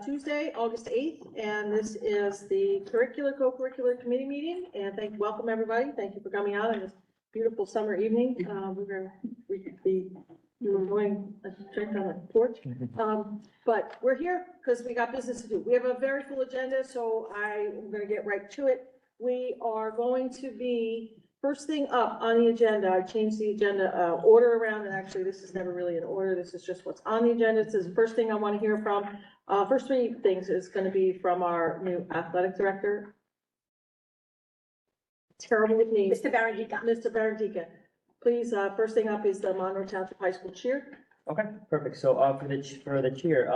Tuesday, August 8th, and this is the co-curricular committee meeting. And welcome everybody. Thank you for coming out on this beautiful summer evening. We could be enjoying a drink on the porch. But we're here because we got business to do. We have a very full agenda, so I'm going to get right to it. We are going to be first thing up on the agenda. I changed the agenda order around, and actually this is never really an order. This is just what's on the agenda. It says the first thing I want to hear from. First three things is going to be from our new athletic director. Terrible with me. Mr. Barandika. Mr. Barandika. Please, first thing up is the Monroe Township High School cheer. Okay, perfect. So for the cheer,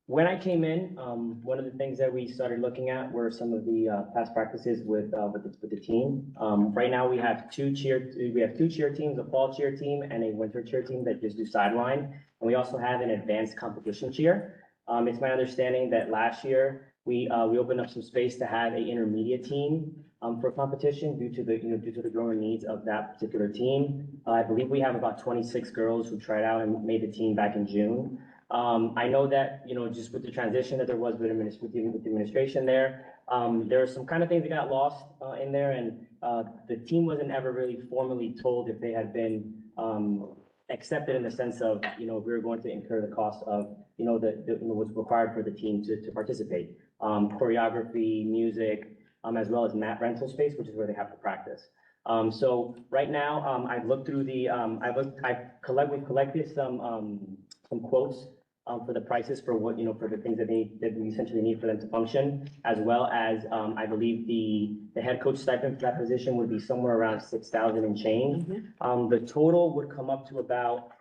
when I came in, one of the things that we started looking at were some of the past practices with the team. Right now we have two cheer teams, a fall cheer team and a winter cheer team that just do sideline, and we also have an advanced competition cheer. It's my understanding that last year we opened up some space to have an intermediate team for competition due to the growing needs of that particular team. I believe we have about 26 girls who tried out and made the team back in June. I know that, just with the transition that there was with the administration there were some kind of things that got lost in there, and the team wasn't ever really formally told if they had been accepted in the sense of, we were going to incur the cost of, what's required for the team to participate. Choreography, music, as well as mat rental space, which is where they have to practice. So right now, I've looked through we've collected some quotes for the prices for what, for the things that we essentially need for them to function, as well as, I believe the head coach stipend for that position would be somewhere around 6,000 and change. The total would come up to about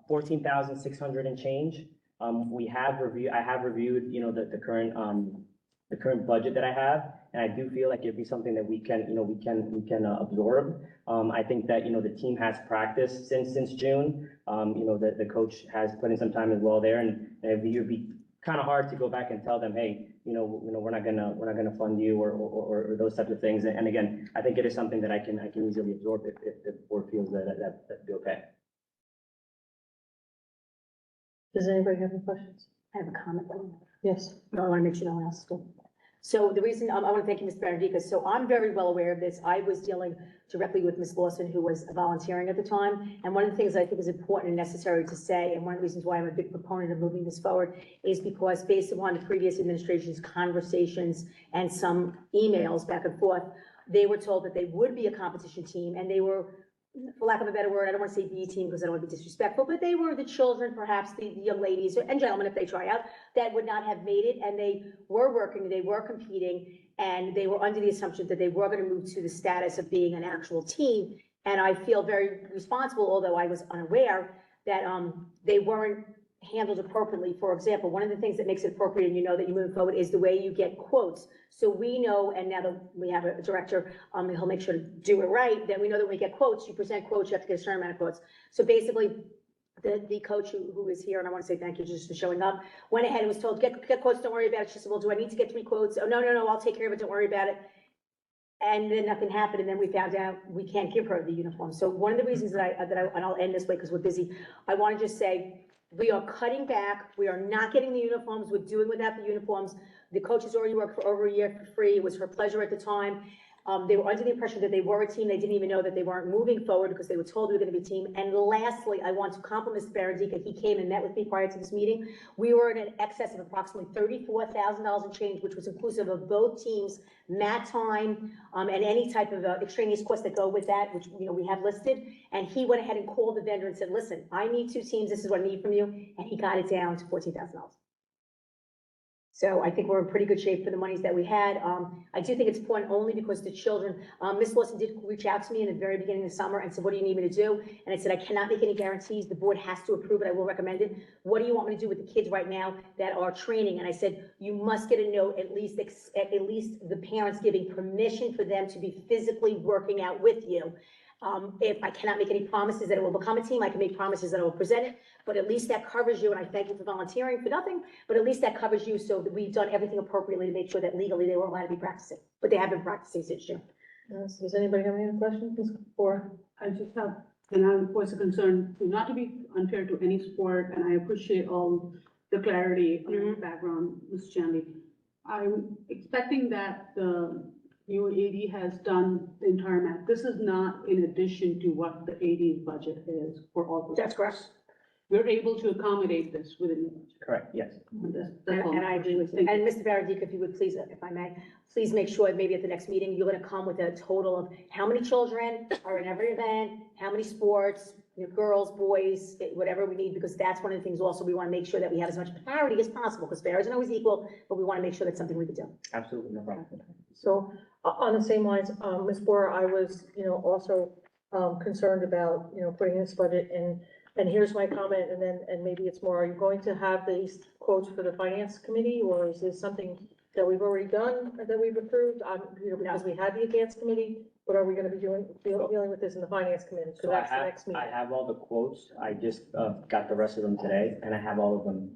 14,600 and change. I have reviewed, the current budget that I have, and I do feel like it'd be something that we can absorb. I think that, the team has practiced since June. The coach has put in some time as well there, and it'd be kind of hard to go back and tell them, hey, we're not gonna fund you or those types of things. And again, I think it is something that I can easily absorb if the board feels that'd be okay. Does anybody have any questions? I have a comment. Yes. No, I want to make sure no one else does. So the reason, I want to thank you, Ms. Barandika. So I'm very well aware of this. I was dealing directly with Ms. Lawson, who was volunteering at the time. And one of the things I think is important and necessary to say, and one of the reasons why I'm a big proponent of moving this forward, is because based upon the previous administration's conversations and some emails back and forth, they were told that they would be a competition team, and they were, for lack of a better word, I don't want to say B team because I don't want to be disrespectful, but they were the children, perhaps the young ladies and gentlemen, if they try out, that would not have made it. And they were working, they were competing, and they were under the assumption that they were going to move to the status of being an actual team. And I feel very responsible, although I was unaware, that they weren't handled appropriately. For example, one of the things that makes it appropriate, and that you move forward, is the way you get quotes. So we know, and now that we have a director, he'll make sure to do it right, that we know that when we get quotes, you present quotes, you have to get a certain amount of quotes. So basically, the coach who is here, and I want to say thank you just for showing up, went ahead and was told, get quotes, don't worry about it. She said, well, do I need to get 3 quotes? Oh, no, I'll take care of it, don't worry about it. And then nothing happened, and then we found out we can't give her the uniform. So one of the reasons and I'll end this way because we're busy, I want to just say, we are cutting back. We are not getting the uniforms. We're doing without the uniforms. The coaches already worked for over a year for free. It was her pleasure at the time. They were under the impression that they were a team. They didn't even know that they weren't moving forward because they were told we were going to be a team. And lastly, I want to compliment Mr. Barandika. He came and met with me prior to this meeting. We were in an excess of approximately $34,000 in change, which was inclusive of both teams, mat time, and any type of extraneous costs that go with that, which we have listed. And he went ahead and called the vendor and said, listen, I need 2 teams. This is what I need from you. And he got it down to $14,000. So I think we're in pretty good shape for the monies that we had. I do think it's important only because the children, Ms. Lawson did reach out to me in the very beginning of the summer and said, what do you need me to do? And I said, I cannot make any guarantees. The board has to approve it. I will recommend it. What do you want me to do with the kids right now that are training? And I said, you must get a note, at least the parents giving permission for them to be physically working out with you. If I cannot make any promises that it will become a team, I can make promises that I will present it, but at least that covers you, and I thank you for volunteering for nothing, but at least that covers you so that we've done everything appropriately to make sure that legally they were allowed to be practicing, but they have been practicing since June. Does anybody have any questions? Or I just have, and I voice a concern, not to be unfair to any sport, and I appreciate all the clarity and background, Ms. Chandy. I'm expecting that the new AD has done the entire math. This is not in addition to what the AD's budget is for all the. That's correct. We're able to accommodate this within the budget. Correct, yes. That's all. And I agree with you. Thank And Mr. Baradika, if you would please, if I may, please make sure maybe at the next meeting, you're gonna come with a total of how many children are in every event, how many sports, girls, boys, whatever we need, because that's one of the things also we wanna make sure that we have as much parity as possible, because fair isn't always equal, but we wanna make sure that's something we can do. Absolutely, no problem. So on the same lines, Ms. Bora, I was, also concerned about, putting this budget in, and here's my comment, and then, and maybe it's more, are you going to have these quotes for the finance committee, or is this something that we've already done, that we've approved? Because we had the advanced committee, but are we gonna be dealing with this in the finance committee? So So that's the next meeting. I have all the quotes, I just, got the rest of them today, and I have all of them.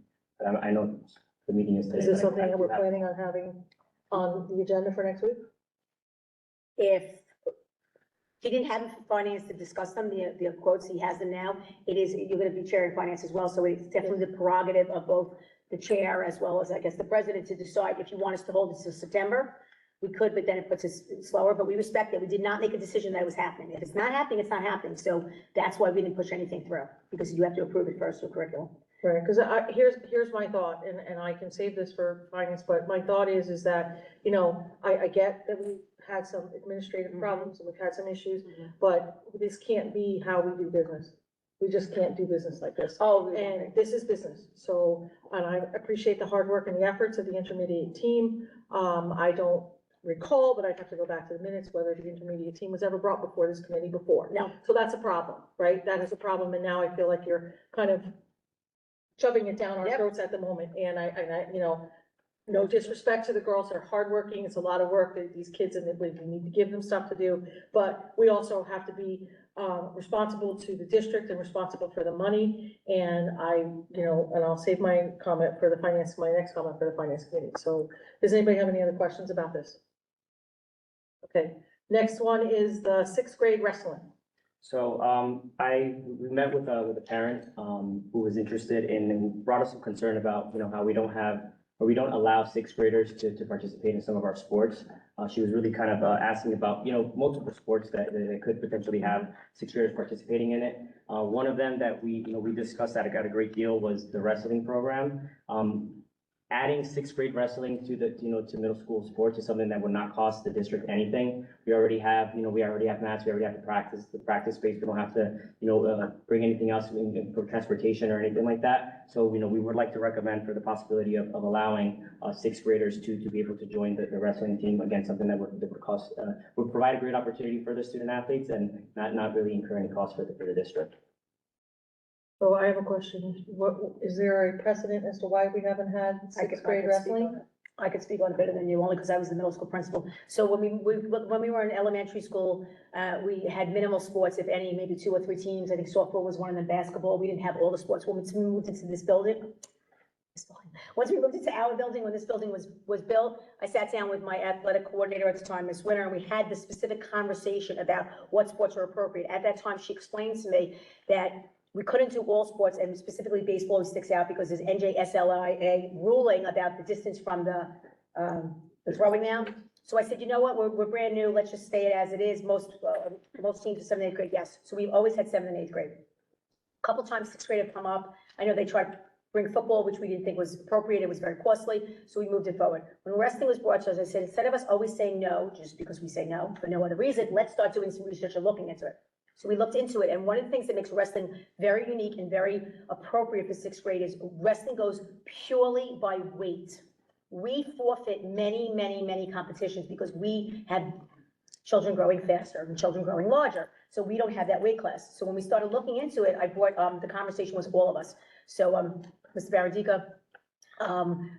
I know the meeting is today. Is this but I something that do we're have- planning on having on the agenda for next week? If he didn't have finance to discuss them, the quotes, he has them now. It is, you're gonna be chairing finance as well, so it's definitely the prerogative of both the chair as well as, I guess, the president to decide if you want us to hold this to September. We could, but then it puts us slower, but we respect it. We did not make a decision that it was happening. If it's not happening, it's not happening. So that's why we didn't push anything through, because you have to approve it first with curriculum. Right, because here's my thought, and I can save this for finance, but my thought is that, I get that we had some administrative problems, and we've had some issues, but this can't be how we do business. We just can't do business like this. Oh, And this is business, so, and I appreciate the hard work and the efforts of the intermediate team. I don't recall, but I'd have to go back to the minutes, whether the intermediate team was ever brought before this committee before. No. So that's a problem, right? That is a problem, and now I feel like you're kind of shoving it down our Yep. throats at the moment, and I, no disrespect to the girls, they're hardworking, it's a lot of work, these kids, and we need to give them stuff to do, but we also have to be, responsible to the district and responsible for the money, and and I'll save my comment for my next comment for the finance committee. So, does anybody have any other questions about this? Okay, next one is the sixth grade wrestling. So, we met with a parent, who was interested in, and brought us some concern about, how we don't have, or we don't allow sixth graders to participate in some of our sports. She was really kind of, asking about, multiple sports that could potentially have sixth graders participating in it. One of them that we discussed that got a great deal was the wrestling program. Adding sixth grade wrestling to to middle school sports is something that would not cost the district anything. We already have mats, we already have the practice space. We don't have to, bring anything else for transportation or anything like that. So, we would like to recommend for the possibility of allowing, sixth graders to be able to join the wrestling team. Again, something that would provide a great opportunity for the student athletes and not really incur any cost for the district. So I have a question, is there a precedent as to why we haven't had sixth grade wrestling? I could speak on it better than you, only because I was the middle school principal. So when we were in elementary school, we had minimal sports, if any, maybe 2 or 3 teams. I think softball was one of them, basketball. We didn't have all the sports. When we moved into this building, once we moved into our building, when this building was built, I sat down with my athletic coordinator at the time, Ms. Winter, and we had this specific conversation about what sports are appropriate. At that time, she explained to me that we couldn't do all sports, and specifically baseball always sticks out because there's NJSLIA ruling about the distance from the throwing now. So I said, you know what, we're brand new, let's just stay it as it is. Most teams are 7th and 8th grade, yes. So we've always had 7th and 8th grade. A couple times 6th grade have come up. I know they tried to bring football, which we didn't think was appropriate. It was very costly, so we moved it forward. When wrestling was brought to us, I said, instead of us always saying no, just because we say no, for no other reason, let's start doing some research and looking into it. So we looked into it, and one of the things that makes wrestling very unique and very appropriate for 6th grade is wrestling goes purely by weight. We forfeit many, many, many competitions because we have children growing faster and children growing larger. So we don't have that weight class. So when we started looking into it, I brought, the conversation was all of us. So, Mr. Baradika,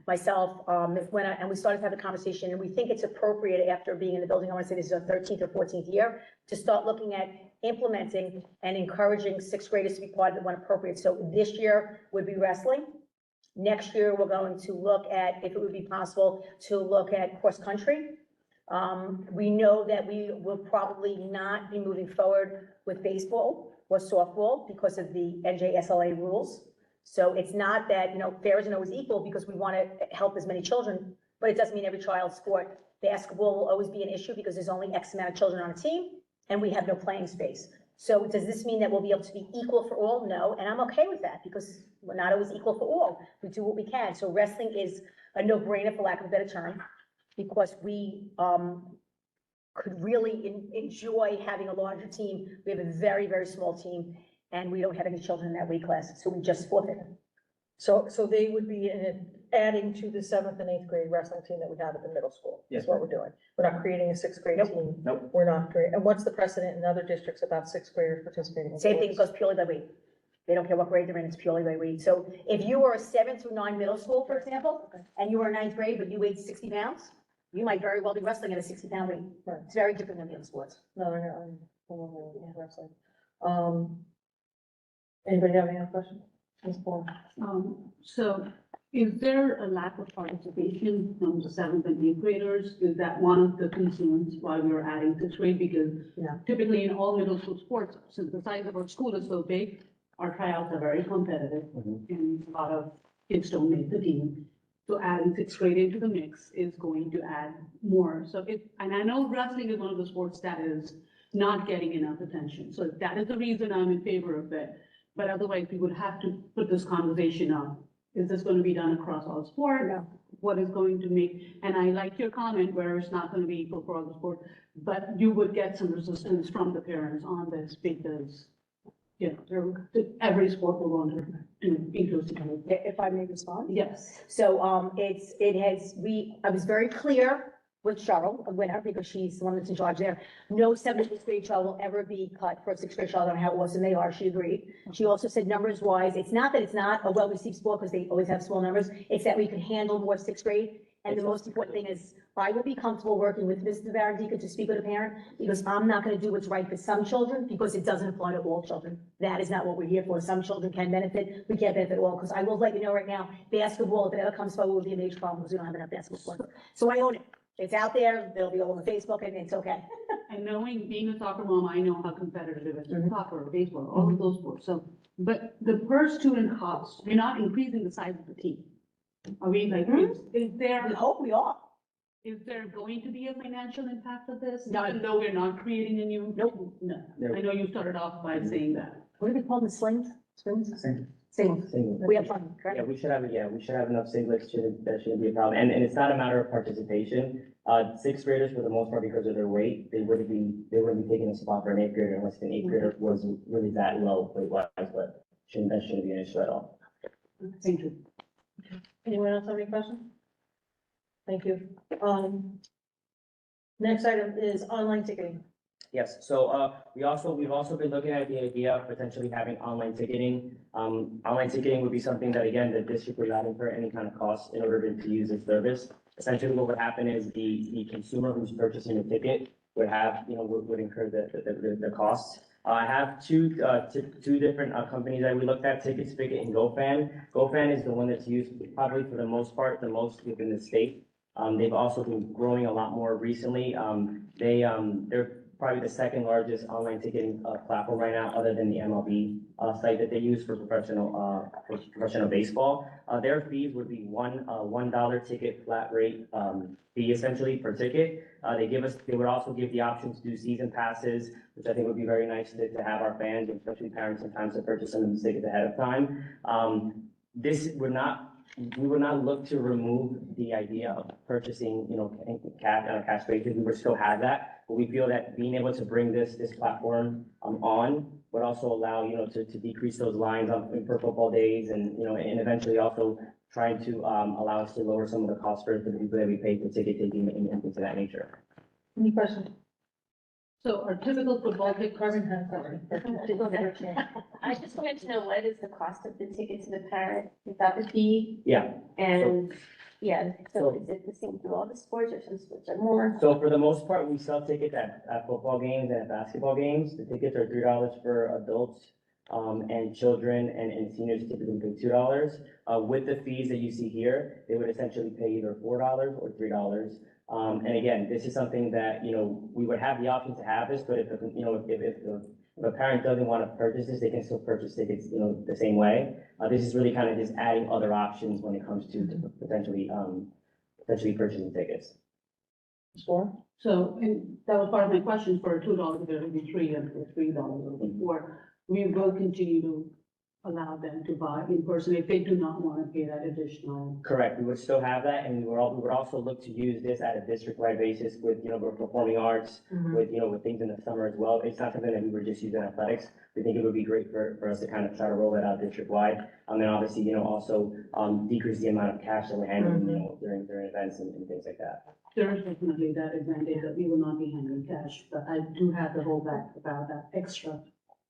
myself, Ms. Winna, and we started to have a conversation, and we think it's appropriate after being in the building, I want to say this is our 13th or 14th year, to start looking at implementing and encouraging 6th graders to be part of it when appropriate. So this year would be wrestling. Next year, we're going to look at, if it would be possible, to look at cross country. We know that we will probably not be moving forward with baseball or softball because of the NJSLA rules. So it's not that, fair isn't always equal because we want to help as many children, but it doesn't mean every child's sport. Basketball will always be an issue because there's only X amount of children on a team and we have no playing space. So does this mean that we'll be able to be equal for all? No, and I'm okay with that because we're not always equal for all. We do what we can. So wrestling is a no-brainer, for lack of a better term, because we could really enjoy having a larger team. We have a very, very small team and we don't have any children in that weight class, so we just forfeit. So they would be adding to the 7th and 8th grade wrestling team that we have at the middle school, is Yes, what we're doing. We're not creating a 6th grade Nope. team. Nope. We're not creating, and what's the precedent in other districts about 6th graders participating in Same thing sports? goes purely by weight. They don't care what grade they're in, it's purely by weight. So if you were a 7 through 9 middle school, for example, and you were a 9th grade, but you weighed 60 pounds, you might very well be wrestling at a 60-pound weight. Right. It's very different than the other sports. No, I'm wrestling. Anybody have any other questions? Ms. Paul? So is there a lack of participation from the 7th and 8th graders? Is that one of the concerns why we are adding 6th grade? Because Yeah. typically in all middle school sports, since the size of our school is so big, our tryouts are very competitive and a lot of kids don't make the team. So adding 6th grade into the mix is going to add more. So and I know wrestling is one of the sports that is not getting enough attention. So that is the reason I'm in favor of it. But otherwise, we would have to put this conversation up. Is this going to be done across all sport? No. What is going to make, and I like your comment where it's not going to be equal for all the sport, but you would get some resistance from the parents on this because, every sport will want to do inclusive. If I may respond? Yes. So, I was very clear with Cheryl, a winner, because she's the one that's in charge there. No 7th and 8th grade child will ever be cut for a 6th grade child on how awesome they are. She agreed. She also said numbers wise, it's not that it's not a well-received sport because they always have small numbers. It's that we can handle more 6th grade. And the most important thing is I will be comfortable working with Mrs. Varandika to speak with a parent because I'm not going to do what's right for some children because it doesn't apply to all children. That is not what we're here for. Some children can benefit. We can't benefit all because I will let you know right now, basketball, if it ever comes forward, will be a major problem because we don't have enough basketball players. So I own it. It's out there. They'll be all over Facebook and it's okay. And knowing, being a soccer mom, I know how competitive it is, Mhm. soccer or baseball, all of those sports. So, but the per student cost, we're not increasing the size of the team. Are we like, is there? We hope we are. Is there going to be a financial impact of this? No. Even though we're not creating a new? Nope. No. No. I know you started off by saying that. What do they call them? Slings? Swings? Same. Singles. We have fun, correct? Yeah, we should have enough singlets, that shouldn't be a problem. And it's not a matter of participation. 6th graders, for the most part, because of their weight, they wouldn't be taking a spot for an 8th grader unless an 8th grader wasn't really that low weight-wise, but that shouldn't be an issue at all. Thank you. Anyone else have any questions? Thank you. Next item is online ticketing. Yes, so, we've also been looking at the idea of potentially having online ticketing. Online ticketing would be something that, again, the district would not incur any kind of cost in order to use the service. Essentially, what would happen is the consumer who's purchasing the ticket would incur the costs. I have two different companies that we looked at, TicketSpigot and GoFan. GoFan is the one that's used probably for the most part, the most within the state. They've also been growing a lot more recently. They're probably the second largest online ticketing platform right now, other than the MLB site that they use for professional baseball. Their fees would be $1 ticket flat rate fee essentially per ticket. They would also give the option to do season passes, which I think would be very nice to have our fans, especially parents, sometimes to purchase some of these tickets ahead of time. We would not look to remove the idea of purchasing, cash basis. We would still have that, but we feel that being able to bring this platform on would also allow, to decrease those lines for football days and, and eventually also trying to allow us to lower some of the costs for the people that we pay for ticket taking and things of that nature. Any questions? So our typical football ticket, Carmen had a question. I just wanted to know what is the cost of the ticket to the parent without the fee? Yeah. And, so is it the same through all the sports or some sports are more? So for the most part, we sell tickets at football games and at basketball games. The tickets are $3 for adults, and children and seniors typically pay $2. With the fees that you see here, they would essentially pay either $4 or $3. And again, this is something that, we would have the option to have this, but if If a parent doesn't want to purchase this, they can still purchase tickets, the same way. This is really kind of just adding other options when it comes to potentially purchasing tickets. Sure. So, and that was part of my question, for $2, it'll be $3, and for $3, it'll be $4. We will continue to allow them to buy in person if they do not want to pay that additional. Correct, we would still have that, and we would also look to use this at a district-wide basis with, with performing arts, with, with things in the summer as well. It's not something that we were just using in athletics. We think it would be great for us to kind of try to roll it out district-wide. And obviously, also, decrease the amount of cash that we're handling, during events and things like that. There is definitely that advantage that we will not be handling cash, but I do have the holdback about that extra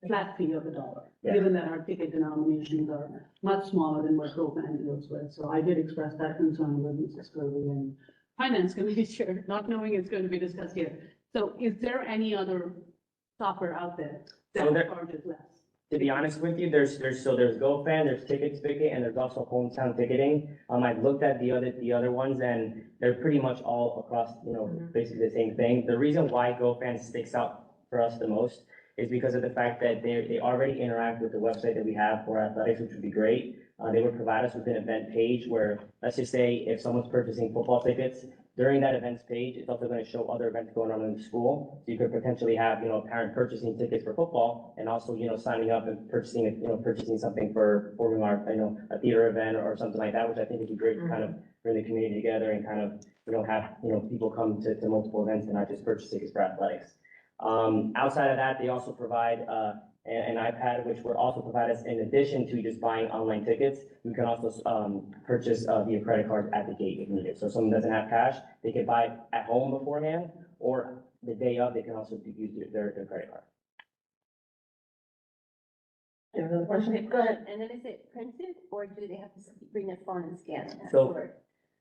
flat fee of $1, Yeah. given that our ticket denominations are much smaller than what GoFan deals with. So I did express that concern with Mrs. Curley and Finance Committee Chair, not knowing it's going to be discussed here. So is there any other software out there So that there- charges less? To be honest with you, there's GoFan, there's Ticket Spigot, and there's also Hometown Ticketing. I've looked at the other ones, and they're pretty much all across, basically the same thing. The reason why GoFan sticks out for us the most is because of the fact that they already interact with the website that we have for athletics, which would be great. They would provide us with an event page where, let's just say, if someone's purchasing football tickets, during that events page, it's also going to show other events going on in the school. So you could potentially have, a parent purchasing tickets for football and also, signing up and purchasing something for performing art, a theater event or something like that, which I think would be great to kind of bring the community together and kind of, have, people come to multiple events and not just purchase tickets for athletics. Outside of that, they also provide, an iPad, which would also provide us, in addition to just buying online tickets, we can also purchase via credit card at the gate if needed. So if someone doesn't have cash, they can buy at home beforehand, or the day of, they can also use their credit card. You have another question? Go ahead. And then is it printed or do they have to bring their phone and scan it? So,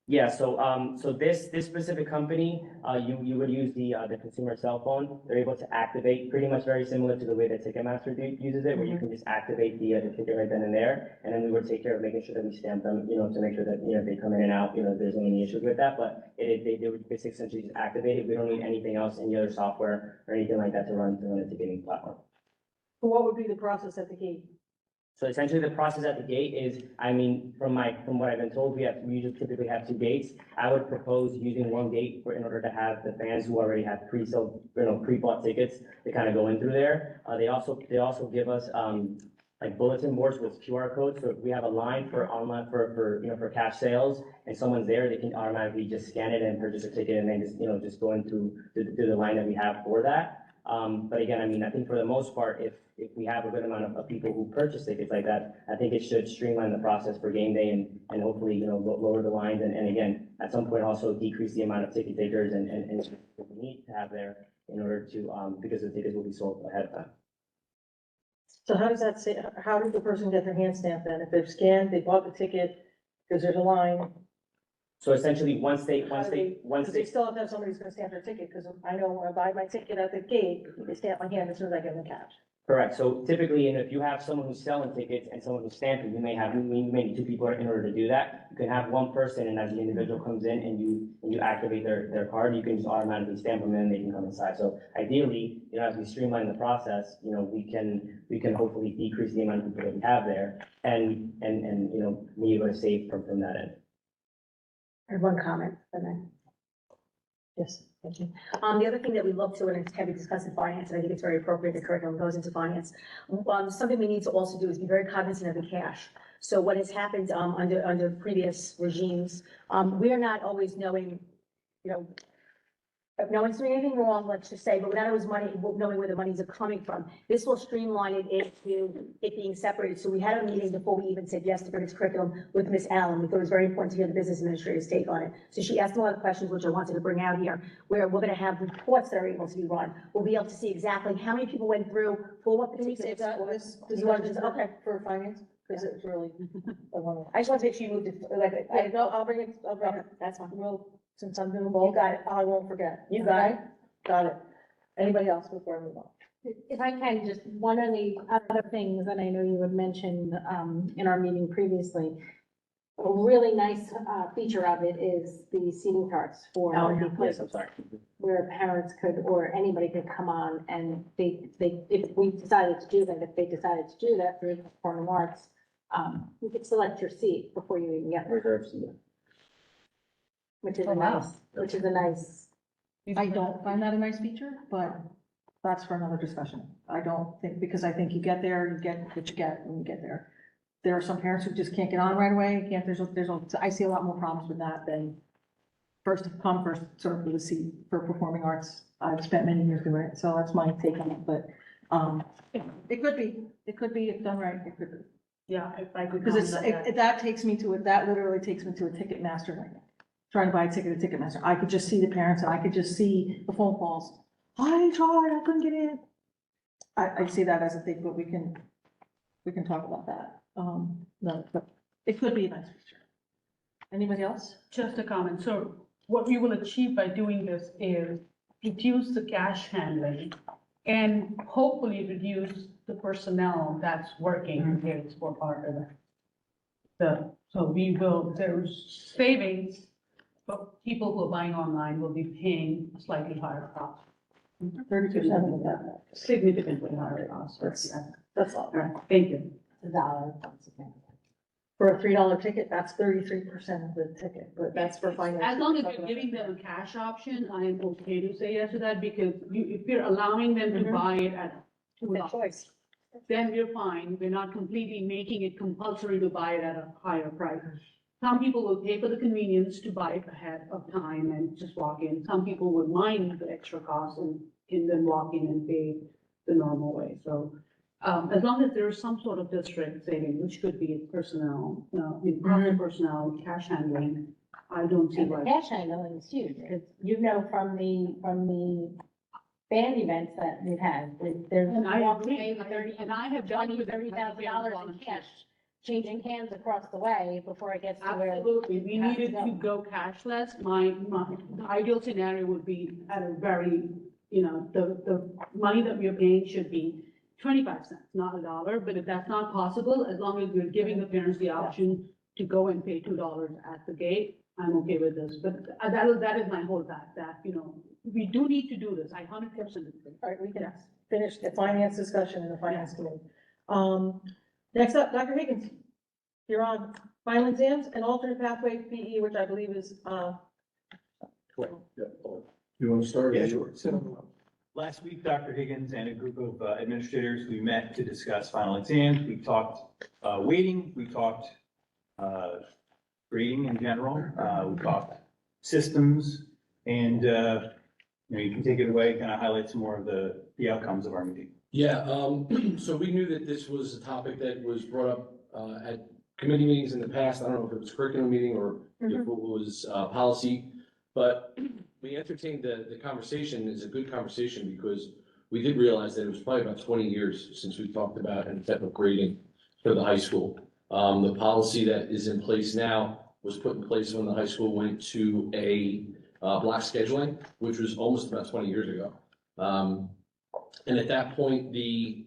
yeah, so this specific company, you would use the consumer cell phone. They're able to activate pretty much very similar to the way that Ticketmaster uses it, where you can just activate the ticket right then and there. And then we would take care of making sure that we stamp them, to make sure that, if they come in and out, there's any issues with that. But they would basically essentially just activate it. We don't need anything else, any other software or anything like that to run the ticketing platform. What would be the process at the gate? So essentially, the process at the gate is, from what I've been told, we usually typically have 2 gates. I would propose using 1 gate in order to have the fans who already have pre-bought tickets to kind of go in through there. They also give us, like bulletin boards with QR codes. So if we have a line for online, for cash sales and someone's there, they can automatically just scan it and purchase a ticket and then just go into the line that we have for that. But again, I think for the most part, if we have a good amount of people who purchase tickets like that, I think it should streamline the process for game day and hopefully, lower the lines and again, at some point also decrease the amount of ticket takers and what we need to have there in order to, because the tickets will be sold ahead of time. So how does that say, how does the person get their hand stamped then? If they've scanned, they bought the ticket, because there's a line. So essentially, once they Because they still have to have somebody who's gonna stamp their ticket, because I know when I buy my ticket at the gate, they stamp my hand as soon as I give them the cash. Correct. So typically, and if you have someone who's selling tickets and someone who's stamping, you may need 2 people in order to do that. You can have 1 person, and as the individual comes in and you activate their card, you can just automatically stamp them in, and they can come inside. So ideally, as we streamline the process, we can hopefully decrease the amount of people that we have there and be able to save from that end. I have 1 comment, and then. Yes, thank you. The other thing that we look to, and it's heavily discussed in finance, and I think it's very appropriate, the curriculum goes into finance. Something we need to also do is be very cognizant of the cash. So what has happened, under previous regimes, we are not always knowing, if no one's doing anything wrong, let's just say, but without always knowing where the monies are coming from. This will streamline it into it being separated. So we had a meeting before we even said yes to Britain's curriculum with Miss Allen. We thought it was very important to hear the business administrator's take on it. So she asked a lot of questions, which I wanted to bring out here, where we're gonna have reports that are able to be run. We'll be able to see exactly how many people went through, for what Can we particular save that, sport. this You want to discussion just, okay. for finance? Because it's really, I just want to make sure you moved it, like, no, I'll bring it, okay, that's fine. Well, since I'm doing both. You got it. I won't forget. You got it. Okay? Got it. Anybody else before I move on? If I can, just one of the other things that I know you had mentioned, in our meeting previously, A really nice, feature of it is the seating charts for Oh, the yeah. Yes, I'm sorry. where parents could, or anybody could come on and if we decided to do that, if they decided to do that through the performing arts, you could select your seat before you even get there, Reserve seat. which is Oh, a wow. nice, which is a nice. I don't find that a nice feature, but that's for another discussion. I don't think, because I think you get there, you get what you get when you get there. There are some parents who just can't get on right away, can't, I see a lot more problems with that than first come, first served with a seat for performing arts. I've spent many years doing it, so that's my take on it, but, it could be if done right, it could be. Yeah, I could. Because comment on that. that takes me to it, that literally takes me to a Ticketmaster right now. Trying to buy a ticket at Ticketmaster. I could just see the parents and I could just see the phone calls. I tried, I couldn't get in. I see that as a thing, but we can talk about that. No, but it could be a nice feature. Anybody else? Just a comment. So what we will achieve by doing this is reduce the cash handling and hopefully reduce the personnel that's working here for part of it. So we will, there's savings, but people who are buying online will be paying a slightly higher cost, 30% of that. significantly higher cost. That's all. All right, thank you. $1 once again. For a $3 ticket, that's 33% of the ticket, but that's for finance. As long as you're giving them a cash option, I am okay to say yes to that, because if you're allowing them to Mhm. buy it at That $2, choice. then we're fine. We're not completely making it compulsory to buy it at a higher price. Some people will pay for the convenience to buy it ahead of time and just walk in. Some people would mind the extra cost and can then walk in and pay the normal way. So as long as there is some sort of district saving, which could be personnel, cost of personnel, cash handling, I don't see And the why. cash handling is huge, because you know from the band events that we've had, there's And I walked agree. away with And I have dealt with $30,000 in cash, changing hands across the way before it gets to where. Absolutely, we it has needed to go cashless. The ideal scenario would be at a very, the money that we are paying should be 25 cents, not $1. But if that's not possible, as long as we're giving the parents the option to go and pay $2 at the gate, I'm okay with this. But that is my whole fact, that, we do need to do this. I 100% agree. All right, we can finish the finance discussion in the finance committee. Next up, Dr. Higgins, you're on final exams and alternate pathway PE, which I believe is, You want to start? Yeah, sure. So last week, Dr. Higgins and a group of administrators, we met to discuss final exams. We talked weighting, we talked grading in general, we talked systems, and you can take it away, kind of highlight some more of the outcomes of our meeting. Yeah, so we knew that this was a topic that was brought up at committee meetings in the past. I don't know if it was curriculum meeting or if it was policy, but we entertained the conversation. It's a good conversation because we did realize that it was probably about 20 years since we talked about any type of grading for the high school. The policy that is in place now was put in place when the high school went to a block scheduling, which was almost about 20 years ago. And at that point, the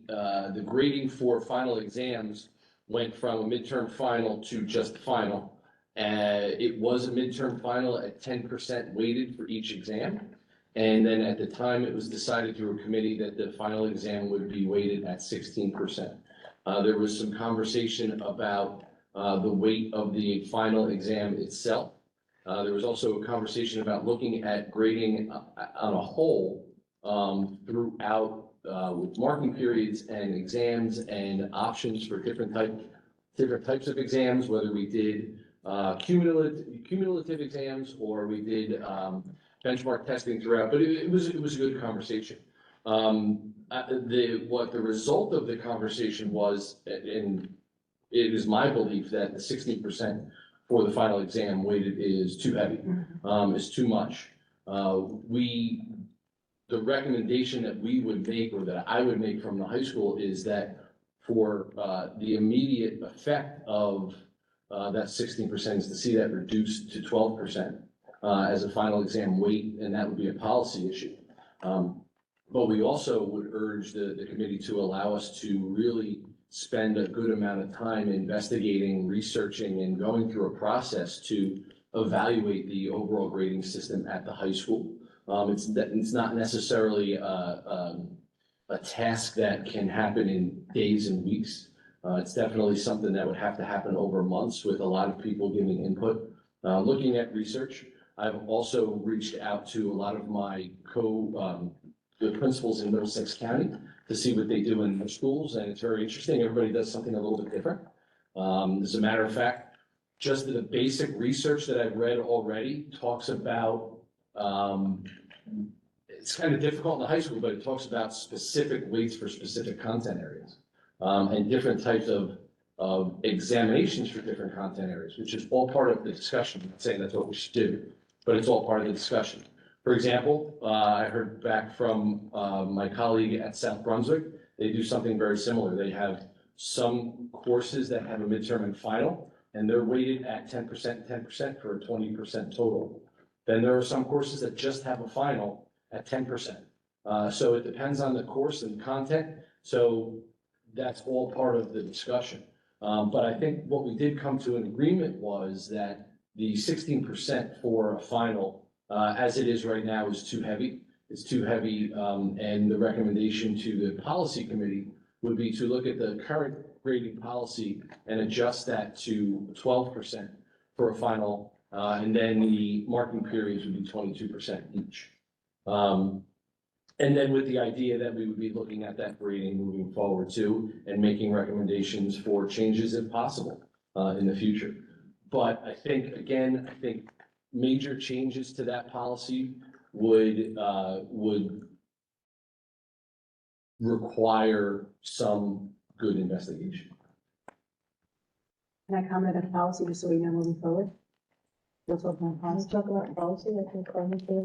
grading for final exams went from a midterm final to just the final. It was a midterm final at 10% weighted for each exam. And then at the time, it was decided through a committee that the final exam would be weighted at 16%. There was some conversation about the weight of the final exam itself. There was also a conversation about looking at grading on a whole throughout with marking periods and exams and options for different types of exams, whether we did cumulative exams or we did benchmark testing throughout. But it was a good conversation. What the result of the conversation was, and it is my belief that the 16% for the final exam weighted is too heavy, is too much. The recommendation that we would make, or that I would make from the high school, is that for the immediate effect of that 16% is to see that reduced to 12% as a final exam weight, and that would be a policy issue. But we also would urge the committee to allow us to really spend a good amount of time investigating, researching, and going through a process to evaluate the overall grading system at the high school. It's not necessarily a task that can happen in days and weeks. It's definitely something that would have to happen over months with a lot of people giving input. Looking at research, I've also reached out to a lot of my the principals in Middlesex County to see what they do in their schools, and it's very interesting. Everybody does something a little bit different. As a matter of fact, just the basic research that I've read already talks about, it's kind of difficult in the high school, but it talks about specific weights for specific content areas, and different types of examinations for different content areas, which is all part of the discussion. I'm not saying that's what we should do, but it's all part of the discussion. For example, I heard back from my colleague at South Brunswick. They do something very similar. They have some courses that have a midterm and final, and they're weighted at 10% for a 20% total. Then there are some courses that just have a final at 10%. So it depends on the course and content. So that's all part of the discussion. But I think what we did come to an agreement was that the 16% for a final, as it is right now, is too heavy. It's too heavy, and the recommendation to the policy committee would be to look at the current grading policy and adjust that to 12% for a final, and then the marking periods would be 22% each. And then with the idea that we would be looking at that grading moving forward too, and making recommendations for changes if possible, in the future. But I think major changes to that policy would require some good investigation. Can I comment on policy just so we know moving forward? Let's talk about policy. Talk about policy, I can comment on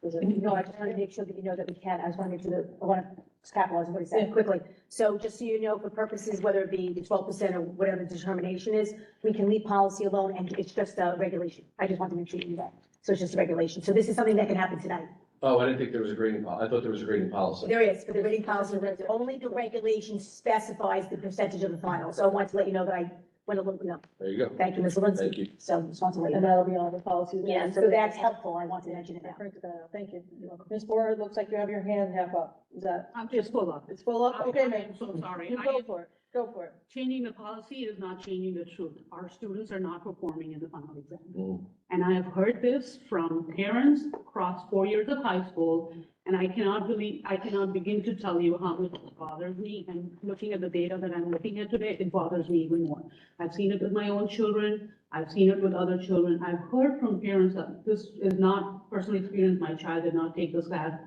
that. No, I just want to make sure that you know that we can, I just want to make sure that, I want to capitalize on what he said quickly. So just so you know, for purposes, whether it be the 12% or whatever the determination is, we can leave policy alone and it's just a regulation. I just want to make sure you knew that. So it's just a regulation. So this is something that can happen tonight. Oh, I didn't think there was a grading I thought there was a grading policy. There is, but the rating policy, only the regulation specifies the percentage of the final. So I wanted to let you know that I went a little, no, There you go. thank you, Ms. Lewinsky. Thank you. So just want to let you And know. that'll be all the policies. Yeah, so that's helpful. I want to mention it I now. printed that out. Thank you. Ms. Moore, it looks like you have your hand half up. Is that, I'm just full up. it's full up? Okay, I ma'am. am so sorry. You go for it. Go for it. Changing the policy is not changing the truth. Our students are not performing in the final exam. Mm. And I have heard this from parents across 4 years of high school, and I cannot begin to tell you how much it bothers me. And looking at the data that I'm looking at today, it bothers me even more. I've seen it with my own children. I've seen it with other children. I've heard from parents that this is not personal experience. My child did not take this class,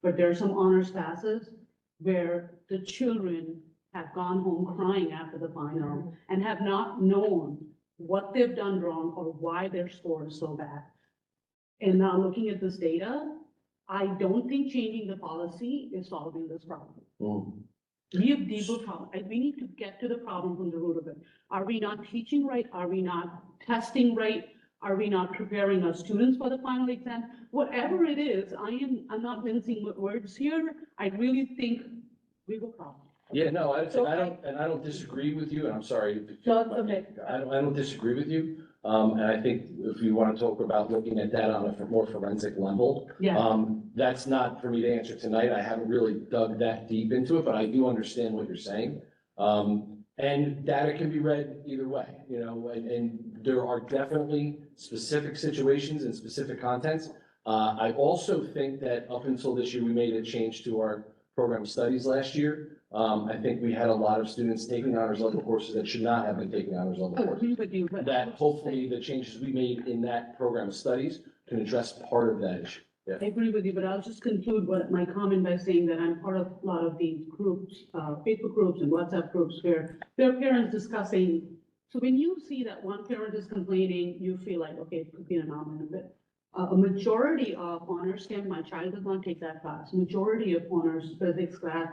but there are some honors classes where the children have gone home crying after the final and have not known what they've done wrong or why their score is so bad. And now looking at this data, I don't think changing the policy is solving this problem. Mm. We have deeper problem. We need to get to the problem from the root of it. Are we not teaching right? Are we not testing right? Are we not preparing our students for the final exam? Whatever it is, I'm not mincing words here. I really think we have a problem. Yeah, no, I So don't disagree with you, and I'm sorry. No, it's okay. I don't disagree with you. And I think if you want to talk about looking at that on a more forensic level, Yeah. that's not for me to answer tonight. I haven't really dug that deep into it, but I do understand what you're saying. And data can be read either way, and there are definitely specific situations and specific contents. I also think that up until this year, we made a change to our program studies last year. I think we had a lot of students taking honors level courses that should not have been taking honors level I courses. agree with you, but. That hopefully the changes we made in that program of studies can address part of that issue. I agree with you, but I'll just conclude my comment by saying that I'm part of a lot of these groups, Facebook groups and WhatsApp groups where there are parents discussing. So when you see that one parent is complaining, you feel like, okay, it could be an anomaly. But a majority of honors STEM, my child does not take that class. Majority of honors physics class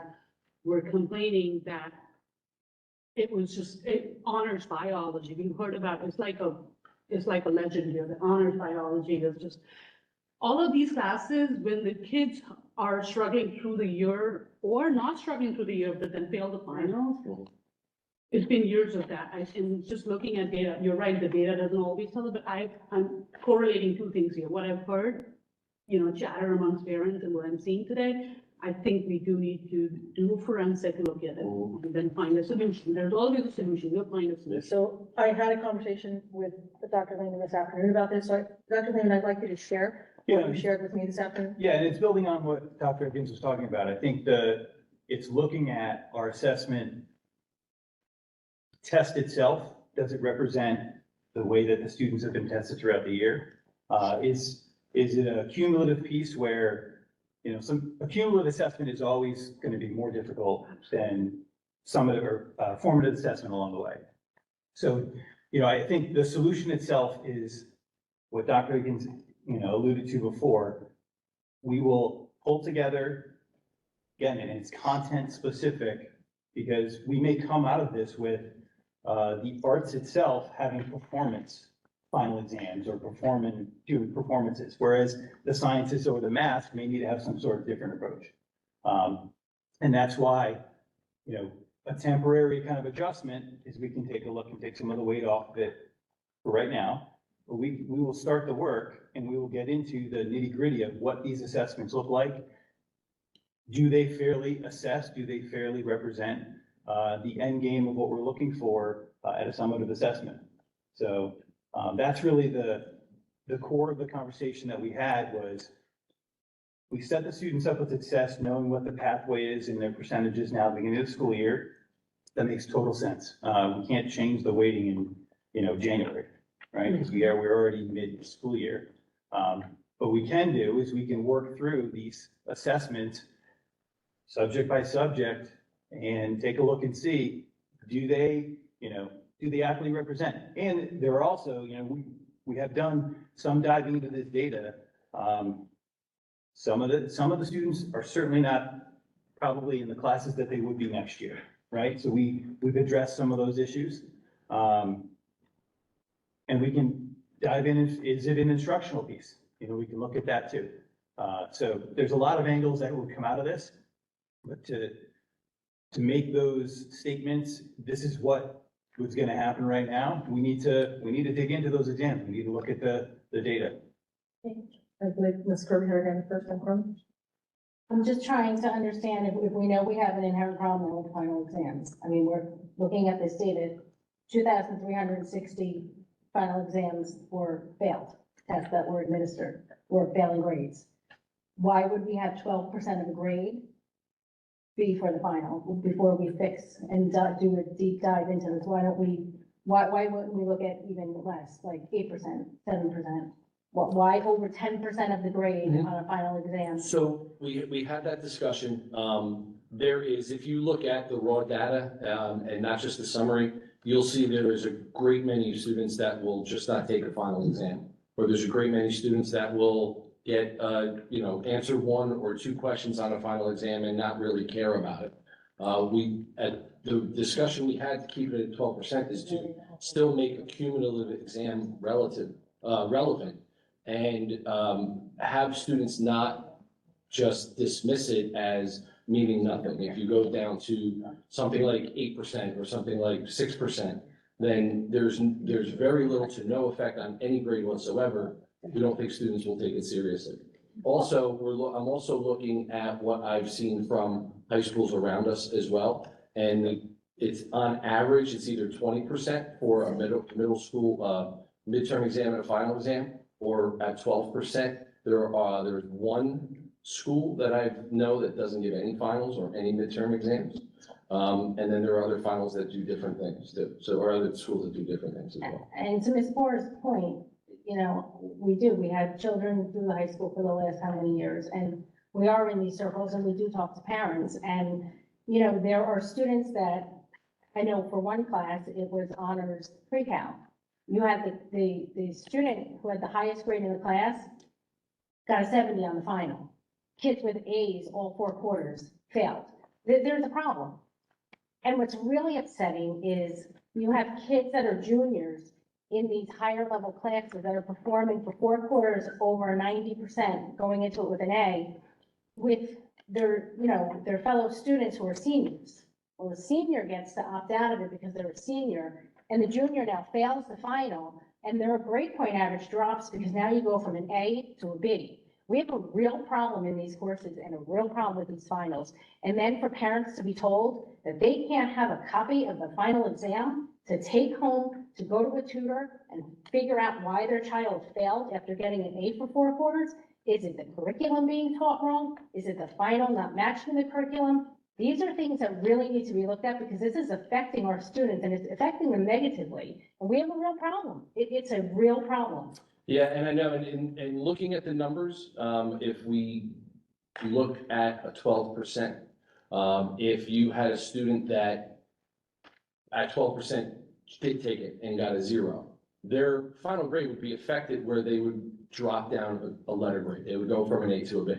were complaining that it was just honors biology. We've heard about it's like a legend here. The honors biology is just. All of these classes, when the kids are struggling through the year or not struggling through the year, but then fail the finals, It's been years of that. And just looking at data, you're right, the data doesn't always tell it, but I'm correlating two things here. What I've heard, chatter amongst parents and what I'm seeing today, I think we do need to do a forensic look at it and then find a solution. There's always a solution. We'll find a solution. So I had a conversation with Dr. Lehman this afternoon about this. So Dr. Lehman, I'd like you to share what you shared with me this afternoon. Yeah, and it's building on what Dr. Higgins was talking about. I think it's looking at our assessment test itself. Does it represent the way that the students have been tested throughout the year? Is it a cumulative piece where, a cumulative assessment is always going to be more difficult than summative or formative assessment along the way. So, I think the solution itself is what Dr. Higgins, alluded to before. We will pull together, again, and it's content specific, because we may come out of this with the arts itself having performance final exams or doing performances, whereas the sciences or the math may need to have some sort of different approach. And that's why, a temporary kind of adjustment is we can take a look and take some of the weight off of it for right now. But we will start the work and we will get into the nitty gritty of what these assessments look like. Do they fairly assess? Do they fairly represent the end game of what we're looking for at a summative assessment? So that's really the core of the conversation that we had. Was we set the students up with success, knowing what the pathway is and their percentages now at the beginning of the school year. That makes total sense. We can't change the weighting in, January, right? Because we're already mid-school year. What we can do is we can work through these assessments subject by subject and take a look and see, do they actually represent? And there are also, we have done some diving into this data. Some of the students are certainly not probably in the classes that they would be next year, right? So we've addressed some of those issues. And we can dive in, is it an instructional piece? We can look at that too. So there's a lot of angles that would come out of this, but to make those statements, this is what was going to happen right now. We need to dig into those exams. We need to look at the data. I believe Ms. Kirby here again, first and foremost. I'm just trying to understand if we know we have an inherent problem with final exams. I mean, we're looking at this data, 2,360 final exams were failed, tests that were administered, were failing grades. Why would we have 12% of a grade be for the final before we fix and do a deep dive into this? Why wouldn't we look at even less, like 8%, 7%? Why over 10% of the grade on a final exam? So we had that discussion. There is, if you look at the raw data, and not just the summary, you'll see there is a great many students that will just not take a final exam. Or there's a great many students that will get, answer one or two questions on a final exam and not really care about it. At the discussion we had to keep it at 12% is to still make a cumulative exam relevant, and have students not just dismiss it as meaning nothing. If you go down to something like 8% or something like 6%, then there's very little to no effect on any grade whatsoever. We don't think students will take it seriously. Also, I'm also looking at what I've seen from high schools around us as well. And it's on average, it's either 20% for a middle school midterm exam and a final exam, or at 12%. There's one school that I know that doesn't give any finals or any midterm exams. And then there are other finals that do different things too. So, or other schools that do different things as well. And to Ms. Moore's point, we had children through the high school for the last how many years, and we are in these circles and we do talk to parents. And, there are students that, I know for one class, it was honors pre-cal. You had the student who had the highest grade in the class got a 70 on the final. Kids with A's all 4 quarters failed. There's a problem. And what's really upsetting is you have kids that are juniors in these higher level classes that are performing for 4 quarters over 90%, going into it with an A, with their fellow students who are seniors. Well, the senior gets to opt out of it because they're a senior, and the junior now fails the final, and their grade point average drops because now you go from an A to a B. We have a real problem in these courses and a real problem with these finals. And then for parents to be told that they can't have a copy of the final exam to take home, to go to a tutor and figure out why their child failed after getting an A for 4 quarters. Is it the curriculum being taught wrong? Is it the final not matching the curriculum? These are things that really need to be looked at because this is affecting our students and it's affecting them negatively. And we have a real problem. It's a real problem. Yeah, and I know, and looking at the numbers, if we look at a 12%, if you had a student that at 12% did take it and got a 0, their final grade would be affected where they would drop down a letter grade. They would go from an A to a B,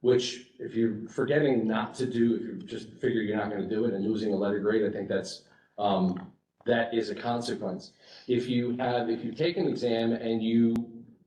which if you're forgetting not to do, if you just figure you're not gonna do it and losing a letter grade, I think that's, that is a consequence. If you take an exam and you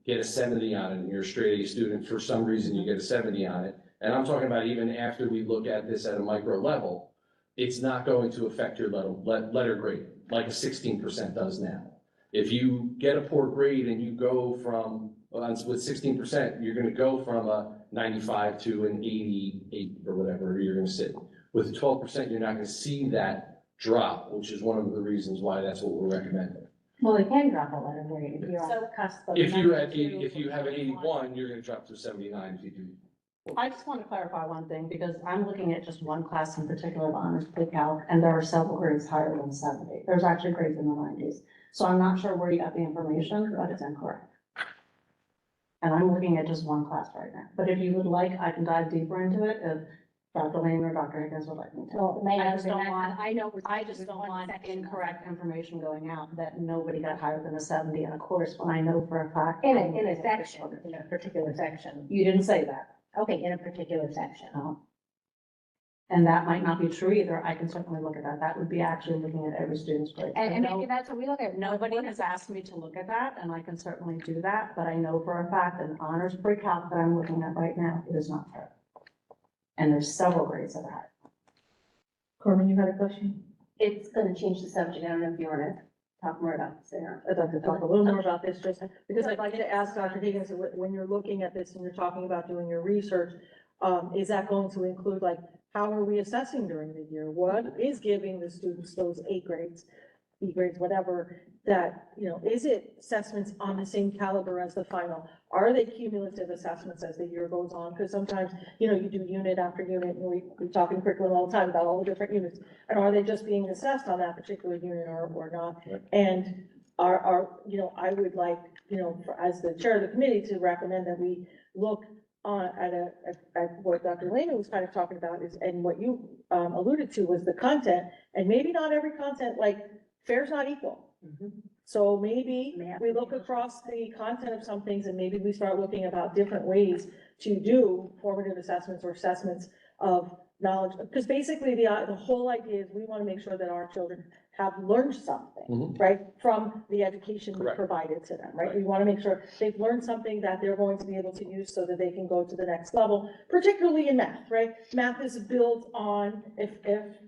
get a 70 on it and you're a straight A student, for some reason you get a 70 on it, and I'm talking about even after we look at this at a micro level, it's not going to affect your letter grade like a 16% does now. If you get a poor grade and you go from, with 16%, you're gonna go from a 95 to an 88 or whatever you're gonna sit. With 12%, you're not gonna see that drop, which is one of the reasons why that's what we're recommending. Well, they can drop a letter grade if you're on the cusp of. If you have an 81, you're gonna drop to 79 if you do. I just want to clarify one thing, because I'm looking at just one class in particular of honors pre-calc, and there are several grades higher than 70. There's actually grades in the 90s. So I'm not sure where you got the information, but it's incorrect. And I'm looking at just one class right now. But if you would like, I can dive deeper into it if Dr. Lane or Dr. Higgins would like me to. Well, it may I not just have don't been want- that- I know. I just don't want incorrect information going out that nobody got higher than a 70 in a course when I know for a fact. In a section, in a particular section. You didn't say that. Okay, in a particular section. And that might not be true either. I can certainly look at that. That would be actually looking at every student's grade. And No- maybe that's what we look at. Nobody has asked me to look at that, and I can certainly do that, but I know for a fact that honors pre-calc that I'm looking at right now, it is not fair. And there's several grades that are high. Carmen, you had a question? It's gonna change the subject. I don't know if you wanna talk more about this or. I'd like to talk a little more about this, just because I'd like to ask Dr. Higgins, when you're looking at this and you're talking about doing your research, is that going to include, like, how are we assessing during the year? What is giving the students those A grades, B grades, whatever, that, is it assessments on the same caliber as the final? Are they cumulative assessments as the year goes on? Because sometimes, you do unit after unit, and we talk in curriculum all the time about all the different units. And are they just being assessed on that particular unit or not? Right. And I would like, as the chair of the committee, to recommend that we look at what Dr. Lehman was kind of talking about and what you alluded to was the content, and maybe not every content, like, fair's not equal. So maybe we look across the content of some things and maybe we start looking about different ways to do formative assessments or assessments of knowledge. Because basically the whole idea is we want to make sure that our children have learned something, right, from the education we Correct. provided to them, right? Right. We want to make sure they've learned something that they're going to be able to use so that they can go to the next level, particularly in math, right? Math is built on, if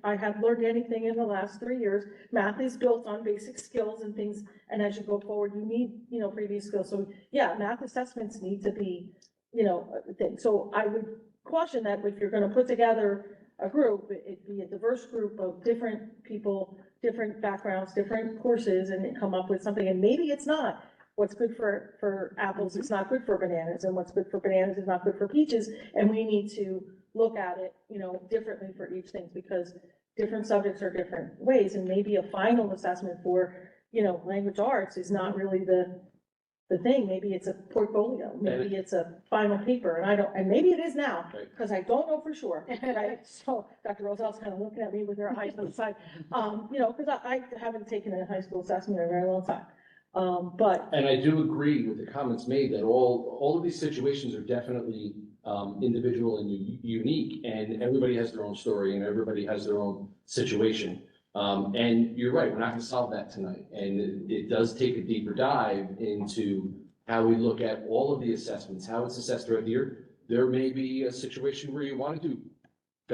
I have learned anything in the last 3 years, math is built on basic skills and things, and as you go forward, you need, previous skills. So yeah, math assessments need to be, a thing. So I would caution that if you're going to put together a group, it be a diverse group of different people, different backgrounds, different courses, and come up with something. And maybe it's not. What's good for apples is not good for bananas, and what's good for bananas is not good for peaches. And we need to look at it, differently for each thing, because different subjects are different ways. And maybe a final assessment for, language arts is not really the thing. Maybe it's a portfolio, maybe it's a final paper, and maybe it is now, Right. because I don't know for sure, right? So Dr. Roselle's kind of looking at me with her eyes on the side, because I haven't taken a high school assessment in a very long time. But And I do agree with the comments made that all of these situations are definitely individual and unique, and everybody has their own story and everybody has their own situation. And you're right, we're not gonna solve that tonight. And it does take a deeper dive into how we look at all of the assessments, how it's assessed throughout the year. There may be a situation where you want to do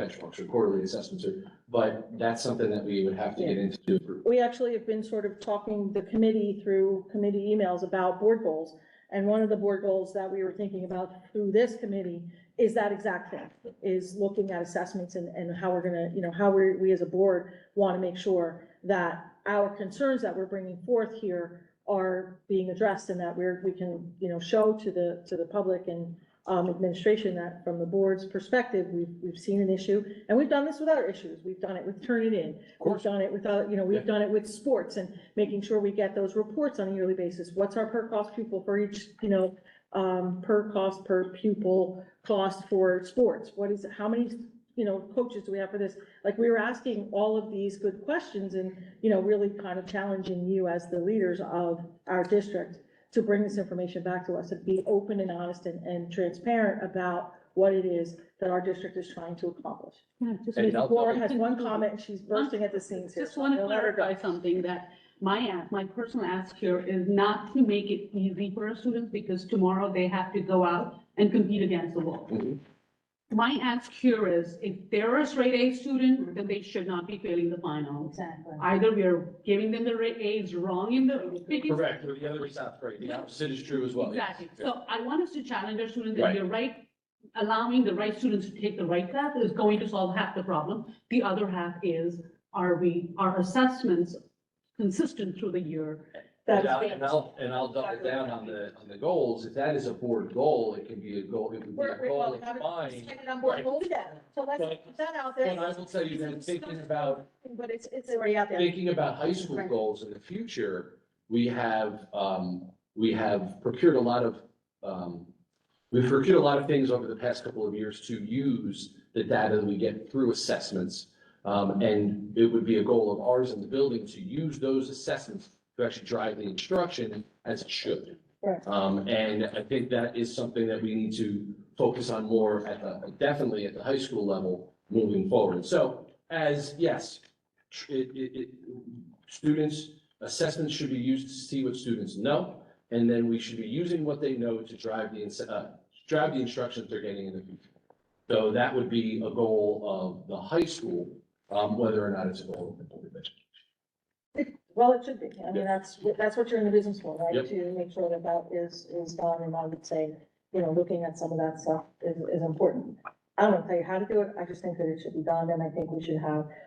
benchmarks or quarterly assessments, but that's something that we would have to get into. We actually have been sort of talking the committee through committee emails about board goals. And one of the board goals that we were thinking about through this committee is that exact thing, is looking at assessments and how we're gonna, how we as a board want to make sure that our concerns that we're bringing forth here are being addressed and that we can, show to the public and administration that from the board's perspective, we've seen an issue, and we've done this with other issues. We've done it with Turnitin. We've done it with, we've done it with sports and making sure we get those reports on a yearly basis. What's our per cost pupil for each, per pupil cost for sports? What is it? How many, coaches do we have for this? Like, we were asking all of these good questions and, really kind of challenging you as the leaders of our district to bring this information back to us and be open and honest and transparent about what it is that our district is trying to accomplish. Just And I'll- Laura has one comment and she's bursting at the seams here. Just want to so let her go. clarify something, that my personal ask here is not to make it easy for our students, because tomorrow they have to go out and compete against the wall. Mhm. My ask here is, if they're a straight A student, then they should not be failing the final. Exactly. Either we are giving them the A's wrong in the. Correct, or the other is not right, the opposite is true as well. yes. Exactly. So I want us to challenge our students, Right. and you're right, allowing the right students to take the right class is going to solve half the problem. The other half is, are our assessments consistent through the year? That's And I'll double down on the goals. If that is a board goal, it can be a goal, it would be a goal Well, of have it mine. stated on board, we'll do that. So let's put that out there. And I will tell you that thinking about But it's already out there. thinking about high school Right. goals in the future, we have procured a lot of, we've procured a lot of things over the past couple of years to use the data that we get through assessments. And it would be a goal of ours in the building to use those assessments to actually drive the instruction as it should. Right. And I think that is something that we need to focus on more definitely at the high school level moving forward. So yes, students, assessments should be used to see what students know, and then we should be using what they know to drive the instruction they're getting in the future. So that would be a goal of the high school, whether or not it's a goal of the board of education. Well, it should be. I mean, that's what you're in the business for, right? Yep. To make sure that that is done. And I would say, looking at some of that stuff is important. I don't want to tell you how to do it. I just think that it should be done. And I think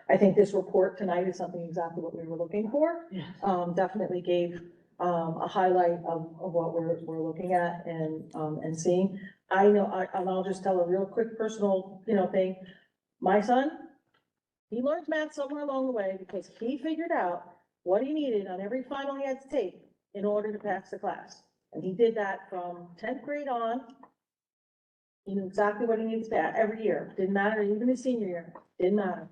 I think this report tonight is something exactly what we were looking for. Yes. Definitely gave, a highlight of what we're looking at and seeing. I know, and I'll just tell a real quick personal, thing. My son, he learned math somewhere along the way because he figured out what he needed on every final he had to take in order to pass the class. And he did that from 10th grade on. He knew exactly what he needed to pass every year. Didn't matter, even his senior year, didn't matter.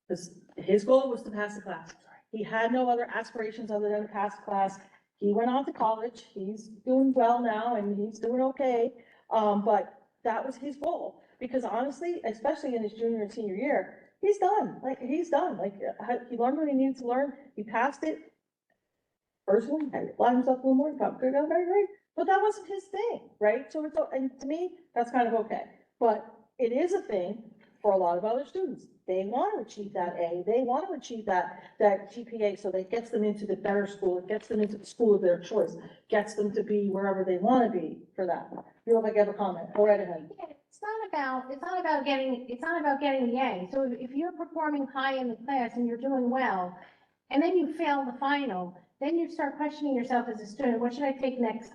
Because his goal was to pass the class. He had no other aspirations other than to pass the class. He went on to college. He's doing well now and he's doing okay. But that was his goal. Because honestly, especially in his junior and senior year, he's done. He's done. He learned what he needed to learn. He passed it. Personally, I applied himself a little more, got good, got very great. But that wasn't his thing, right? So and to me, that's kind of okay. But it is a thing for a lot of other students. They want to achieve that A. They want to achieve that GPA, so that gets them into the better school. It gets them into the school of their choice. Gets them to be wherever they want to be for that. You look like you have a comment. Go right ahead. It's not about getting the A. So if you're performing high in the class and you're doing well, and then you fail the final, then you start questioning yourself as a student, what should I take next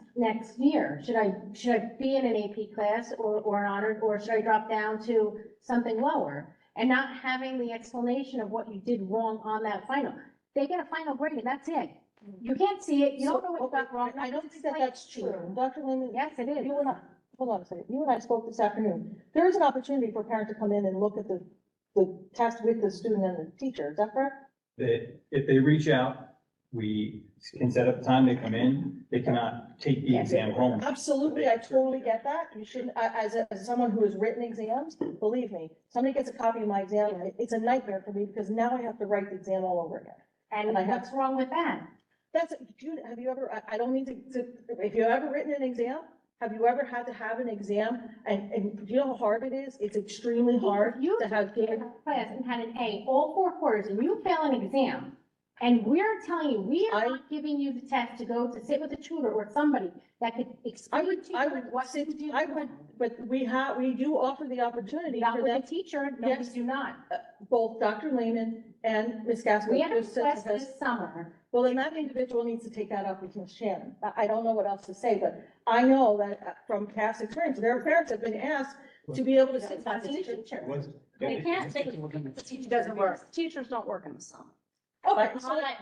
year? Should I be in an AP class or an honored, or should I drop down to something lower? And not having the explanation of what you did wrong on that final. They get a final grade and that's it. You can't see it, you don't know what you got wrong. I don't think that that's true. Dr. Lehman, Yes, it is. you and I, hold on a second. You and I spoke this afternoon. There is an opportunity for a parent to come in and look at the test with the student and the teacher. Is that correct? That if they reach out, we can set up time, they come in, they cannot take the exam home. Absolutely, I totally get that. You shouldn't, as someone who has written exams, believe me, somebody gets a copy of my exam, it's a nightmare for me because now I have to write the exam all over again. And I have- what's wrong with that? Have you ever, I don't mean to, if you've ever written an exam, have you ever had to have an exam? And do you know how hard it is? It's extremely hard You to have good. class and had an A all 4 quarters and you fail an exam. And we're telling you, we are not giving you the test to go to sit with a tutor or somebody that could explain to you what to do. But we do offer the opportunity Not for with them, a teacher, no, we Yes. do not. both Dr. Lehman and Ms. Gaskell. We had a just said request because- this summer. Well, then that individual needs to take that up with Ms. Shannon. I don't know what else to say, but I know that from past experience, their parents have been asked to be able to sit with the teacher. They can't, the teacher doesn't work, teachers don't work in the summer. Okay,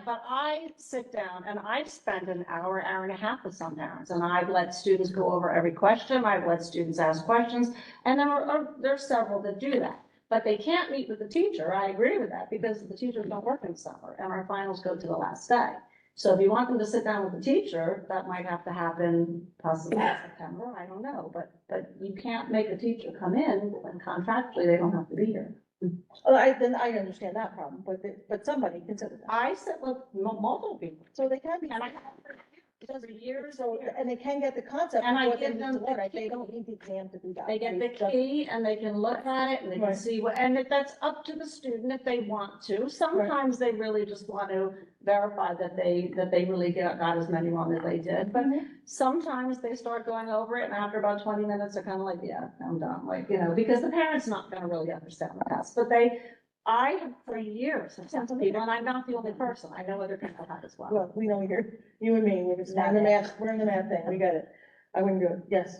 But I sit down and I've spent an hour, hour and a half with some parents, and I've let students go over every question, I've let students ask questions, and there's several that do that. But they can't meet with the teacher, I agree with that, because the teachers don't work in the summer, and our finals go to the last day. So if you want them to sit down with the teacher, that might have to happen possibly in September, I don't know, but you can't make a teacher come in when contractually they don't have to be here. then I understand that problem, but somebody can sit with them. I sit with multiple people, So they can be. and I have for years. So, and they can get the concept of And I what they give need them to the learn. key. They don't need the exam to do that. They get the key and they can look at it and they can Right. see what, and that's up to the student if they want to. Sometimes they really just want to verify that they really got as many wrong as they did. But sometimes they start going over it and after about 20 minutes, they're kind of like, yeah, I'm done. Like, because the parent's not going to really understand the test, but I have for years have sent people, and I'm not the only person. I know other people have as well. Well, we know you and me, we're in the math thing, we got it. I wouldn't do it, yes.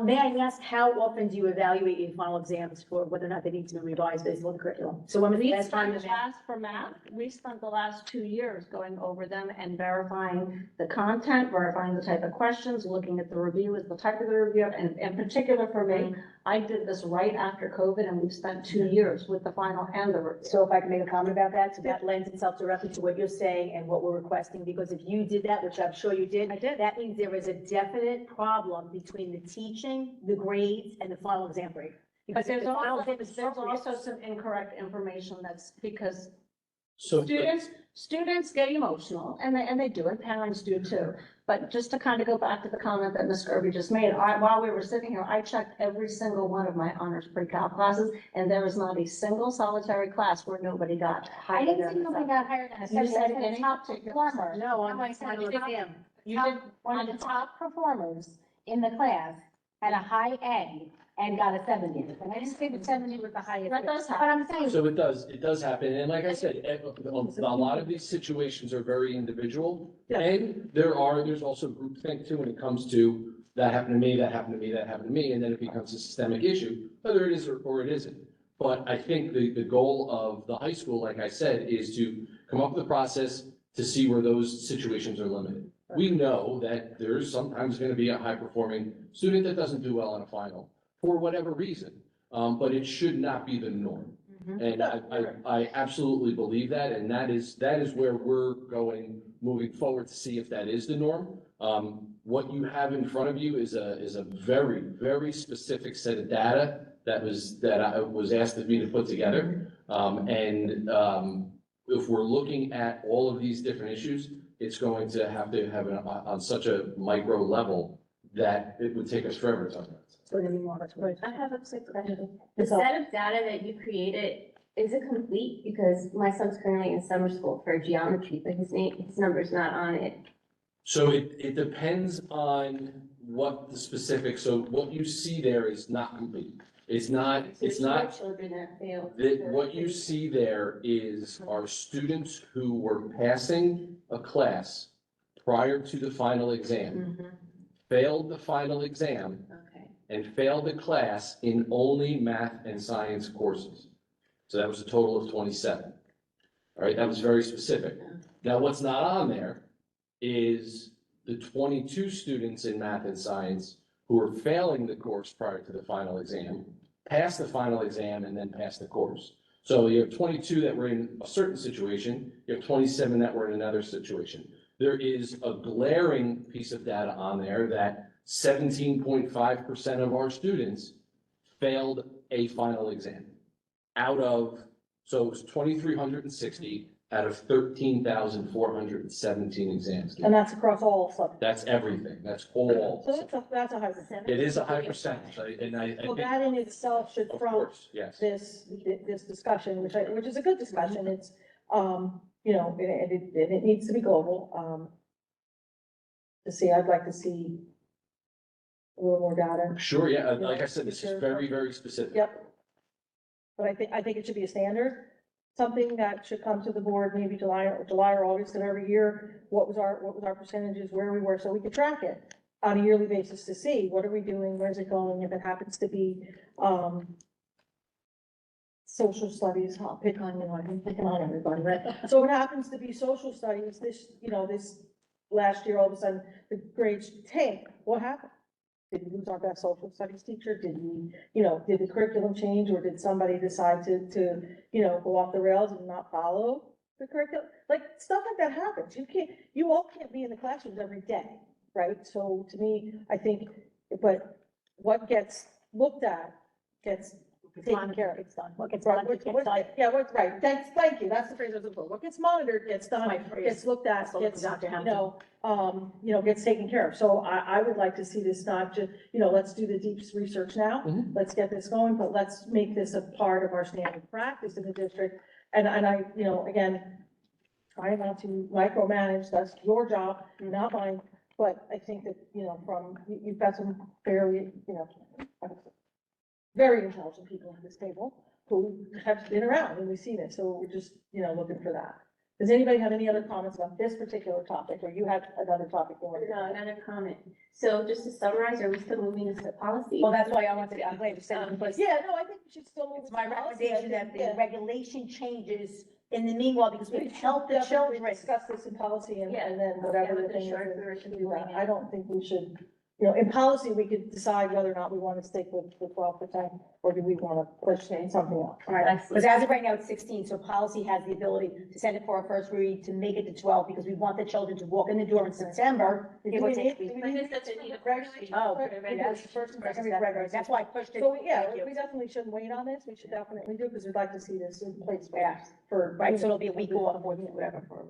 May I ask, how often do you evaluate your final exams for whether or not they need to be revised based on the curriculum? So when was the We last time? spent the last 2 years going over them and verifying the content, verifying the type of questions, looking at the review, is the type of the review, and in particular for me, I did this right after COVID, and we've spent 2 years with the final and the review. So if I can make a comment about that, so that lends itself directly to what you're saying and what we're requesting, because if you did that, which I'm sure you did. I did. That means there is a definite problem between the teaching, the grades, and the final exam grade. But Because if there's the final also, exam is there's appropriate- also some incorrect information that's because So, students get emotional, and they do, and parents do too. But just to kind of go back to the comment that Ms. Kirby just made, while we were sitting here, I checked every single one of my honors pre-calc classes, and there is not a single solitary class where nobody got I higher didn't than see nobody got hired on a You study. said I said any top particular performer. No, on I the said final top- exam. You top- did One of the top performers in the class had a high A and got a 70. And I didn't say the 70 was the highest. That does But happen. I'm saying, so it does happen, and like I said, a lot of these situations are very individual. And there's also groupthink too when it comes to that happened to me, that happened to me, that happened to me, and then it becomes a systemic issue, whether it is or it isn't. But I think the goal of the high school, like I said, is to come up with a process to see where those situations are limited. We know that there's sometimes gonna be a high-performing student that doesn't do well on a final, for whatever reason, but it should not be the norm. And I absolutely believe that, and that is where we're going, moving forward to see if that is the norm. What you have in front of you is a very, very specific set of data that I was asked of me to put together. If we're looking at all of these different issues, it's going to have it on such a micro level that it would take us forever to talk about it. I have a quick question. The set of data that you created, is it complete? Because my son's currently in summer school for geometry, but his number's not on it. So it depends on what the specific, so what you see there is not complete. It's not, There's more children that fail. what you see there are students who were passing a class prior to the final exam, failed the final exam, Okay. and failed the class in only math and science courses. So that was a total of 27. All right, that was very specific. Now, what's not on there is the 22 students in math and science who were failing the course prior to the final exam, passed the final exam, and then passed the course. So you have 22 that were in a certain situation, you have 27 that were in another situation. There is a glaring piece of data on there that 17.5% of our students failed a final exam. So it was 2,360, out of 13,417 exams. And that's across all subjects. That's everything. That's all. So that's a high percentage. It is a high percentage, and I Well, think, that in itself should of prompt course, yes. this discussion, which is a good discussion. It's, you know, it needs to be global. I'd like to see a little more data. Sure, yeah, like I said, this is very, very specific. Yep. But I think it should be a standard, something that should come to the board, maybe July or August of every year. What was our percentages, where we were, so we could track it on a yearly basis to see what are we doing, where's it going, if it happens to be, social studies, I'll pick on, you know, I'm picking on everybody, right? So it happens to be social studies, this last year, all of a sudden, the grades tank, what happened? Did we lose our best social studies teacher? Did we, did the curriculum change, or did somebody decide to, go off the rails and not follow the curriculum? Like, stuff like that happens. You all can't be in the classrooms every day, right? So to me, I think, but what gets looked at gets taken care of. It's done. What gets Right, done, gets done. yeah, right, thank you, that's the phrase I was looking for. What gets monitored gets done, My phrase. gets looked at, So gets, Dr. Hampton. gets taken care of. So I would like to see this not just, let's do the deep research now, Mhm. let's get this going, but let's make this a part of our standard practice in the district. And I, again, try not to micromanage, that's your job, not mine, but I think that, you've got some fairly, very intelligent people at this table who have been around, and we've seen it, so we're just, looking for that. Does anybody have any other comments about this particular topic, or you have another topic you want to? No, another comment. So just to summarize, are we still moving this to policy? Well, that's why I'm glad you said it, because Yeah, no, I think we should still move. it's it my to policy. I recommendation think, that yeah. the regulation changes in the meanwhile, because we We can help the definitely children. Discuss this in policy and Yeah. then whatever Yeah, the with the thing short is, version to do that. doing it. I don't think we should, in policy, we could decide whether or not we want to stick with the 12%, or do we want to push something else? Right, because as of right now, it's 16, so policy has the ability to send it for a first read, to make it to 12, because we want the children to walk in the door in September. Give or take. Do we But need this doesn't need a regulation? Oh, Yes, first and second read regulations. That's why I pushed it. So, yeah, Thank you. we definitely shouldn't wait on this, we should definitely do, because we'd like to see this in place Yeah. for. Right, so it'll be a week off or whatever for.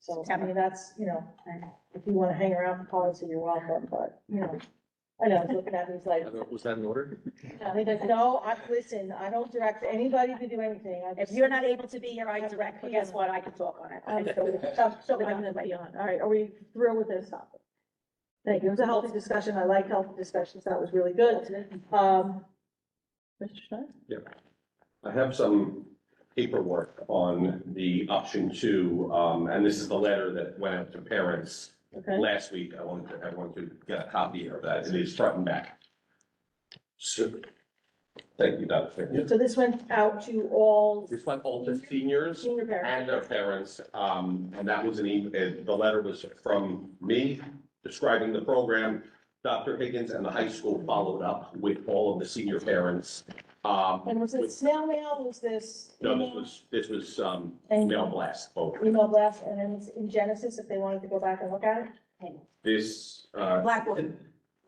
So, I mean, that's, if you want to hang around for policy, you're welcome, but, I know, he's looking at me, he's like, Was that in order? no, listen, I don't direct anybody to do anything. I If just- you're not able to be here, I direct, but guess what, I can talk on it. I'm gonna be on. All right, are we thrilled with this topic? Thank you. It was a healthy discussion. I like healthy discussions. That was really good. Mr. Stein? I have some paperwork on the option two, and this is the letter that went out to parents Okay. last week. I wanted to get a copy of that. It is front and back. So, thank you, Dr. So this went out to all This went all to seniors senior and parents. their parents, and that was the letter was from me describing the program. Dr. Higgins and the high school followed up with all of the senior parents. And was it snail mail? Was this? No, email? this was, And mail blast, both. email blast, and then it's in Genesis if they wanted to go back and look at it? This, Blackboard,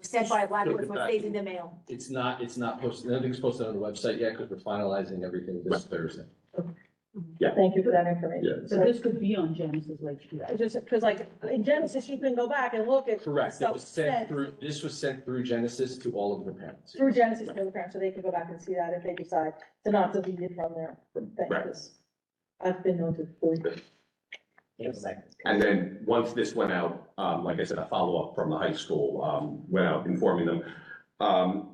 sent by Blackboard, what stays in the mail. It's not posted, nothing's posted on the website yet, because we're finalizing everything this Thursday. Thank you for that information. Yeah. So this could be on Genesis, like, It's just, because like, in Genesis, you can go back and look at. Correct, it stuff was sent sent through, this was sent through Genesis to all of the parents. Through Genesis to the parents, so they can go back and see that if they decide to not delete it from their thing. Right. 'Cause I've been known to delete. and then, once this went out, like I said, a follow-up from the high school, went out informing them.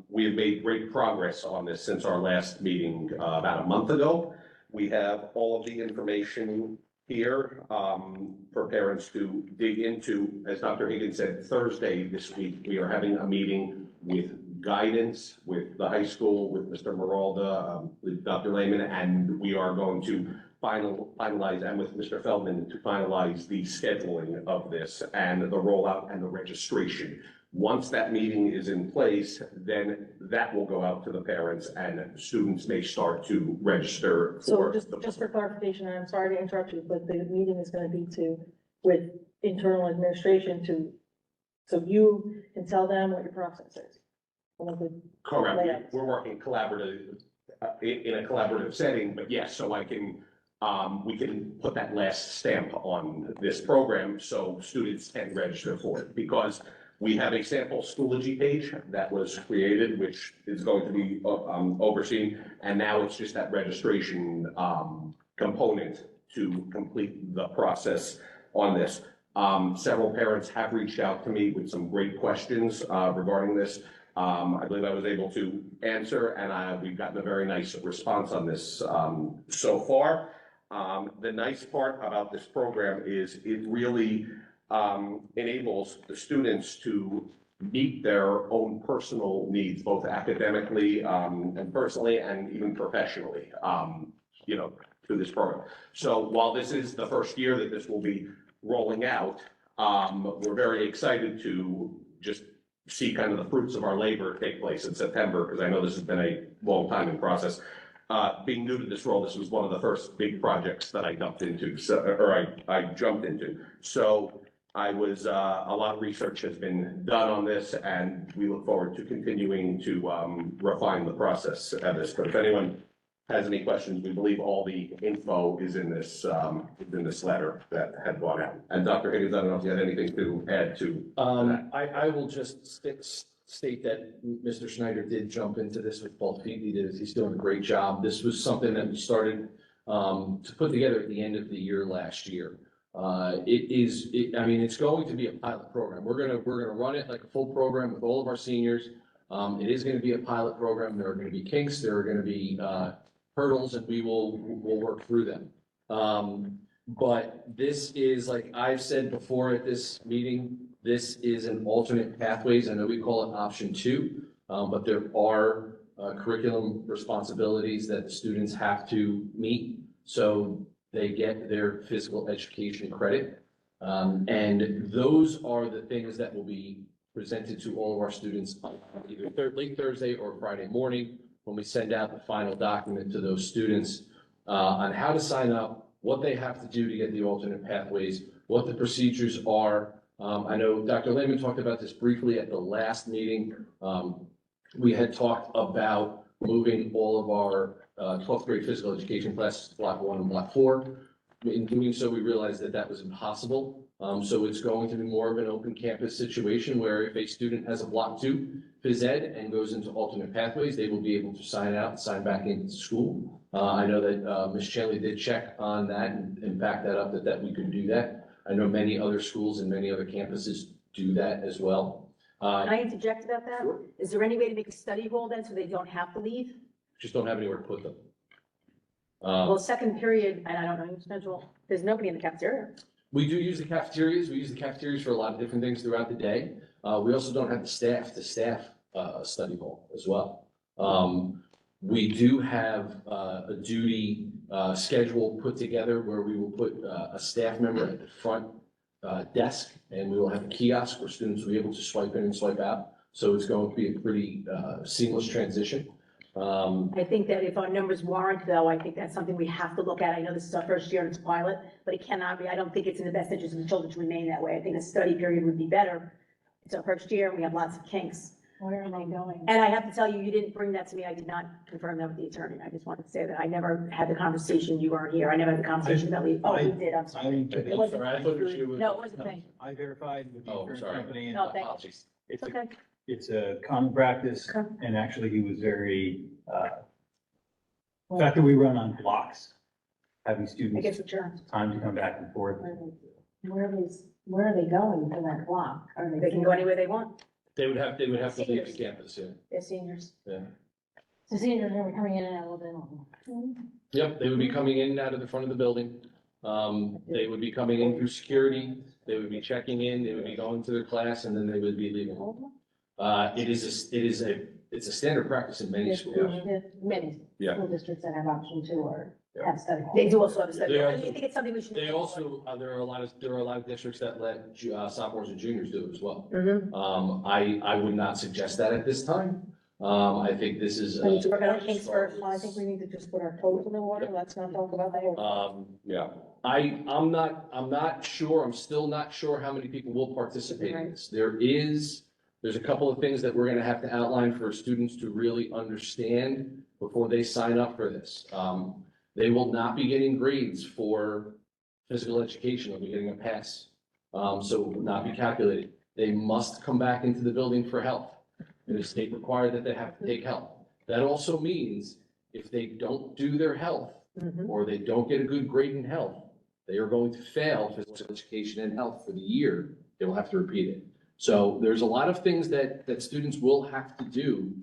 We have made great progress on this since our last meeting, about a month ago. We have all of the information here, for parents to dig into. As Dr. Higgins said, Thursday this week, we are having a meeting with guidance, with the high school, with Mr. Maralda, with Dr. Lehman, and we are going to finalize, and with Mr. Feldman, to finalize the scheduling of this and the rollout and the registration. Once that meeting is in place, then that will go out to the parents, and students may start to register So for. just for clarification, and I'm sorry to interrupt you, but the meeting is gonna be with internal administration so you can tell them what your process is. Correct, we're working collaborative, in a collaborative setting, but yes, so I can, we can put that last stamp on this program so students can register for it. Because we have a sample Schoology page that was created, which is going to be overseen, and now it's just that registration component to complete the process on this. Several parents have reached out to me with some great questions regarding this. I believe I was able to answer, and we've gotten a very nice response on this so far. The nice part about this program is it really enables the students to meet their own personal needs, both academically and personally, and even professionally, through this program. So while this is the first year that this will be rolling out, we're very excited to just see kind of the fruits of our labor take place in September, because I know this has been a long time in process. Being new to this role, this was one of the first big projects that I jumped into. So I was, a lot of research has been done on this, and we look forward to continuing to refine the process of this. But if anyone has any questions, we believe all the info is in this letter that had gone out. And Dr. Higgins, I don't know if you had anything to add to that. I will just state that Mr. Schneider did jump into this with both feet. He's doing a great job. This was something that we started to put together at the end of the year last year. It's going to be a pilot program. We're gonna run it like a full program with all of our seniors. It is gonna be a pilot program. There are gonna be kinks, there are gonna be hurdles, and we'll work through them. But this is, like I've said before at this meeting, this is an alternate pathways. I know we call it option 2, but there are curriculum responsibilities that the students have to meet, so they get their physical education credit. And those are the things that will be presented to all of our students on either late Thursday or Friday morning, when we send out the final document to those students on how to sign up, what they have to do to get the alternate pathways, what the procedures are. I know Dr. Lehman talked about this briefly at the last meeting. We had talked about moving all of our 12th grade physical education classes to Block 1 and Block 4. In doing so, we realized that that was impossible. So it's going to be more of an open campus situation where if a student has a Block 2 phys ed and goes into alternate pathways, they will be able to sign out and sign back into school. I know that Ms. Chanley did check on that and back that up that we could do that. I know many other schools and many other campuses do that as well. Can I interject about that? Sure. Is there any way to make a study hall then so they don't have to leave? Just don't have anywhere to put them. Well, second period, and I don't know your schedule, there's nobody in the cafeteria. We do use the cafeterias. We use the cafeterias for a lot of different things throughout the day. We also don't have the staff to staff a study hall as well. We do have a duty schedule put together where we will put a staff member at the front desk, and we will have a kiosk where students will be able to swipe in and swipe out. So it's going to be a pretty seamless transition. I think that if our numbers warrant though, I think that's something we have to look at. I know this is our first year and it's a pilot, but it cannot be, I don't think it's in the best interest of the children to remain that way. I think a study period would be better. It's our first year and we have lots of kinks. Where are they going? And I have to tell you, you didn't bring that to me. I did not confirm that with the attorney. I just wanted to say that I never had the conversation. You weren't here. I never had the conversation about leave. Oh, you did. I'm sorry. It wasn't. Sorry, I thought it was you. No, it wasn't me. I verified with the Oh, insurance sorry. company, and No, thank you. Apologies. it's Okay. it's a common practice, Okay. and actually he was very, the fact that we run on blocks, having I guess students adjourned. time to come back and forth. Where are they going for that block? Are They can go anywhere they want. They would have to leave the campus, yeah. They're seniors. So seniors are coming in and out all day long. Yep, they would be coming in and out of the front of the building. They would be coming in through security, they would be checking in, they would be going to their class, and then they would be leaving. It's a standard practice in many schools. Many Yeah. school districts that have option 2 or have study. They do also have a study. They I think it's something we should. They also, there are a lot of districts that let sophomores and juniors do it as well. Mhm. I would not suggest that at this time. I think this is. We need to work on kinks first. I think we need to just put our toes in the water. Let's not talk about that. Yeah, I'm not sure, I'm still not sure how many people will participate in this. There's a couple of things that we're gonna have to outline for students to really understand before they sign up for this. They will not be getting grades for physical education. They'll be getting a pass. So it will not be calculated. They must come back into the building for health. It is state required that they have to take health. That also means if they don't do their health or they don't get a good grade in health, they are going to fail physical education and health for the year. They will have to repeat it. So there's a lot of things that students will have to do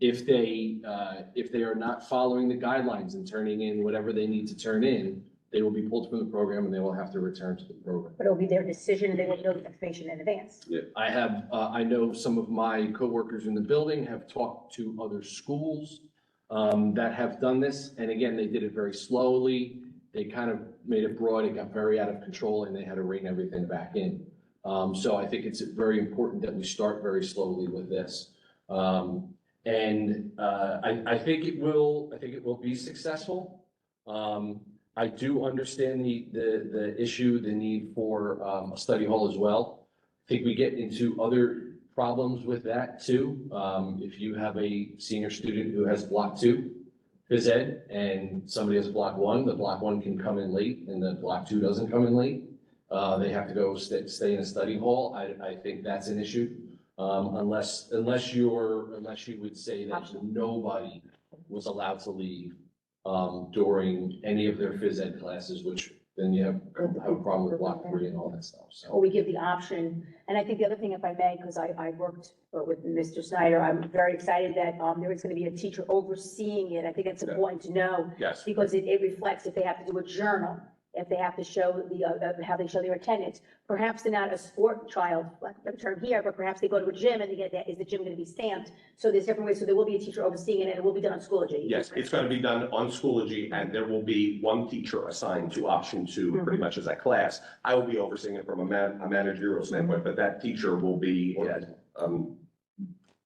if they are not following the guidelines and turning in whatever they need to turn in. They will be pulled from the program and they will have to return to the program. But it'll be their decision, they will know the information in advance. Yeah, I know some of my coworkers in the building have talked to other schools that have done this. And again, they did it very slowly. They kind of made it broad. It got very out of control and they had to rein everything back in. So I think it's very important that we start very slowly with this. I think it will be successful. I do understand the issue, the need for a study hall as well. I think we get into other problems with that too. If you have a senior student who has block 2 phys ed and somebody has block 1, the block 1 can come in late and the block 2 doesn't come in late. They have to go stay in a study hall. I think that's an issue. Unless you would say that nobody was allowed to leave during any of their phys ed classes, which then you have a problem with block 3 and all that stuff, so. Or we give the option, and I think the other thing, if I may, because I worked with Mr. Snyder, I'm very excited that there is going to be a teacher overseeing it. I think it's important to know. Yes. Because it reflects if they have to do a journal, if they have to show how they show their attendance. Perhaps they're not a sport child, like the term here, but perhaps they go to a gym and they get that, is the gym going to be stamped? So there's different ways, so there will be a teacher overseeing it and it will be done on Schoology. Yes, it's going to be done on Schoology, and there will be one teacher assigned to option 2, pretty much as a class. I will be overseeing it from a managerial standpoint, but that teacher will be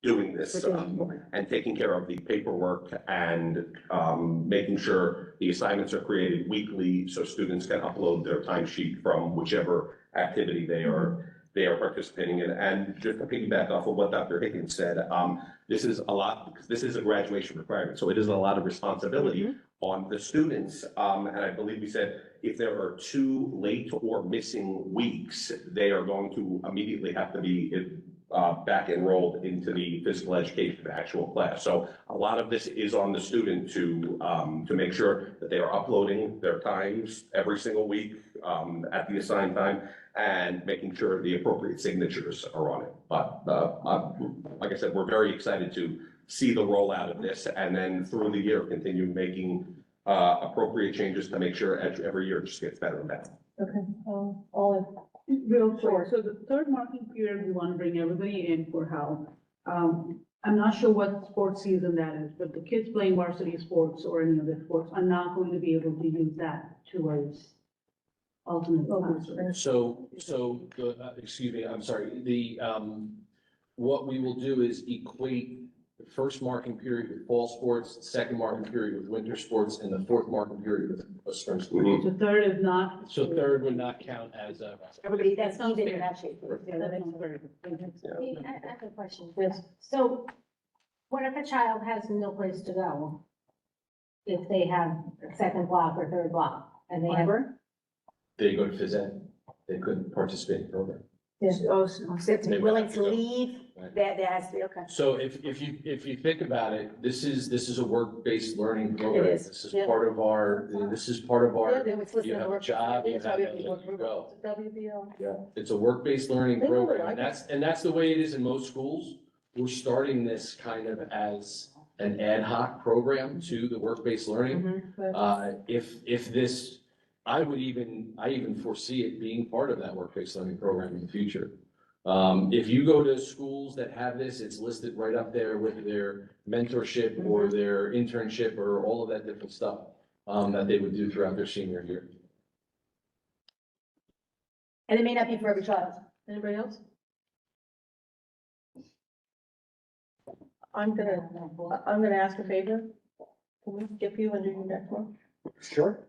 doing this and taking care of the paperwork and making sure the assignments are created weekly so students can upload their timesheet from whichever activity they are participating in. And just to piggyback off of what Dr. Higgins said, this is a lot, because this is a graduation requirement, so it is a lot of responsibility on the students. And I believe we said if there are 2 late or missing weeks, they are going to immediately have to be back enrolled into the physical education actual class. So a lot of this is on the student to make sure that they are uploading their times every single week at the assigned time and making sure the appropriate signatures are on it. But like I said, we're very excited to see the rollout of this and then through the year continue making appropriate changes to make sure every year just gets better and better. All Real quick, so the third marking period, we want to bring everybody in for health. I'm not sure what sports season that is, but the kids playing varsity sports or any other sports are not going to be able to use that towards alternate classroom. So excuse me, I'm sorry, what we will do is equate the first marking period with fall sports, the second marking period with winter sports, and the fourth marking period with spring sports. So third is not. So third would not count as a. Everybody, that's That sounds even in fair. that shape. That sounds very good. I have a question. So what if a child has no place to go? If they have a second block or third block and they have. They go to phys ed, they couldn't participate in the program. So to be willing to leave, Right. that has to be, okay. So if you think about it, this is a work-based learning program. It is, This is yeah. part of our, Yeah, you it's have a job, you have to go. WBO. Yeah, it's a work-based learning They really program, like and that's the way it is in most schools. We're starting this kind of as an ad hoc program to the work-based learning. If this, I even foresee it being part of that work-based learning program in the future. If you go to schools that have this, it's listed right up there with their mentorship or their internship or all of that different stuff, that they would do throughout their senior year. And it may not be for every child. Anybody else? I'm gonna ask a favor. Can we skip you and do your next one? Sure.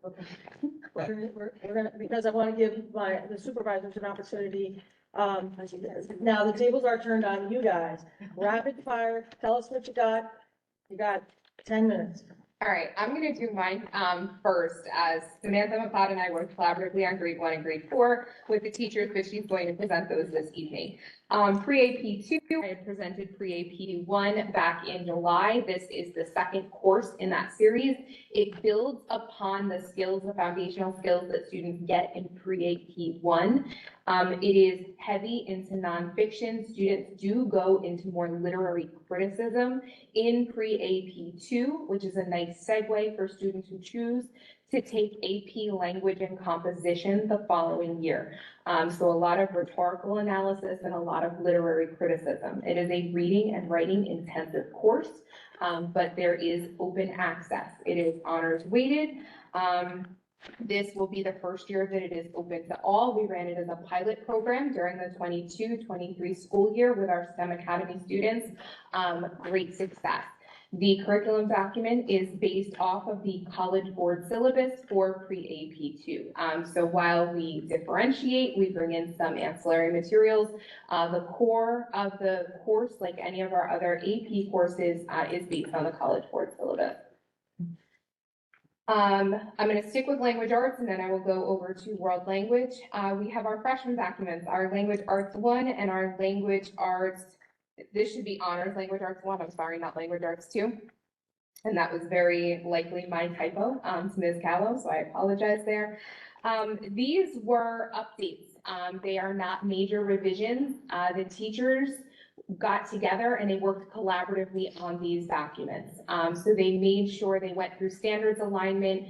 We're gonna, because I want to give the supervisors an opportunity. Now the tables are turned on you guys. Rapid fire, tell us what you got. You got 10 minutes. All right, I'm gonna do mine, first, as Samantha McLeod and I worked collaboratively on grade 1 and grade 4 with the teachers, but she's going to present those this evening. Pre-AP 2, I had presented pre-AP 1 back in July. This is the second course in that series. It builds upon the skills, the foundational skills that students get in pre-AP 1. It is heavy into nonfiction. Students do go into more literary criticism in pre-AP 2, which is a nice segue for students who choose to take AP language and composition the following year. So a lot of rhetorical analysis and a lot of literary criticism. It is a reading and writing intensive course, but there is open access. It is honors weighted. This will be the first year that it is open to all. We ran it as a pilot program during the 22-23 school year with our STEM Academy students. Great success. The curriculum document is based off of the College Board syllabus for pre-AP 2. So while we differentiate, we bring in some ancillary materials. The core of the course, like any of our other AP courses, is based on the College Board syllabus. I'm going to stick with language arts and then I will go over to world language. We have our freshman documents, our language arts 1 and our language arts. This should be honors language arts 1. I'm sorry, not language arts 2. And that was very likely my typo to Ms. Callow, so I apologize there. These were updates. They are not major revisions. The teachers got together and they worked collaboratively on these documents. So they made sure they went through standards alignment.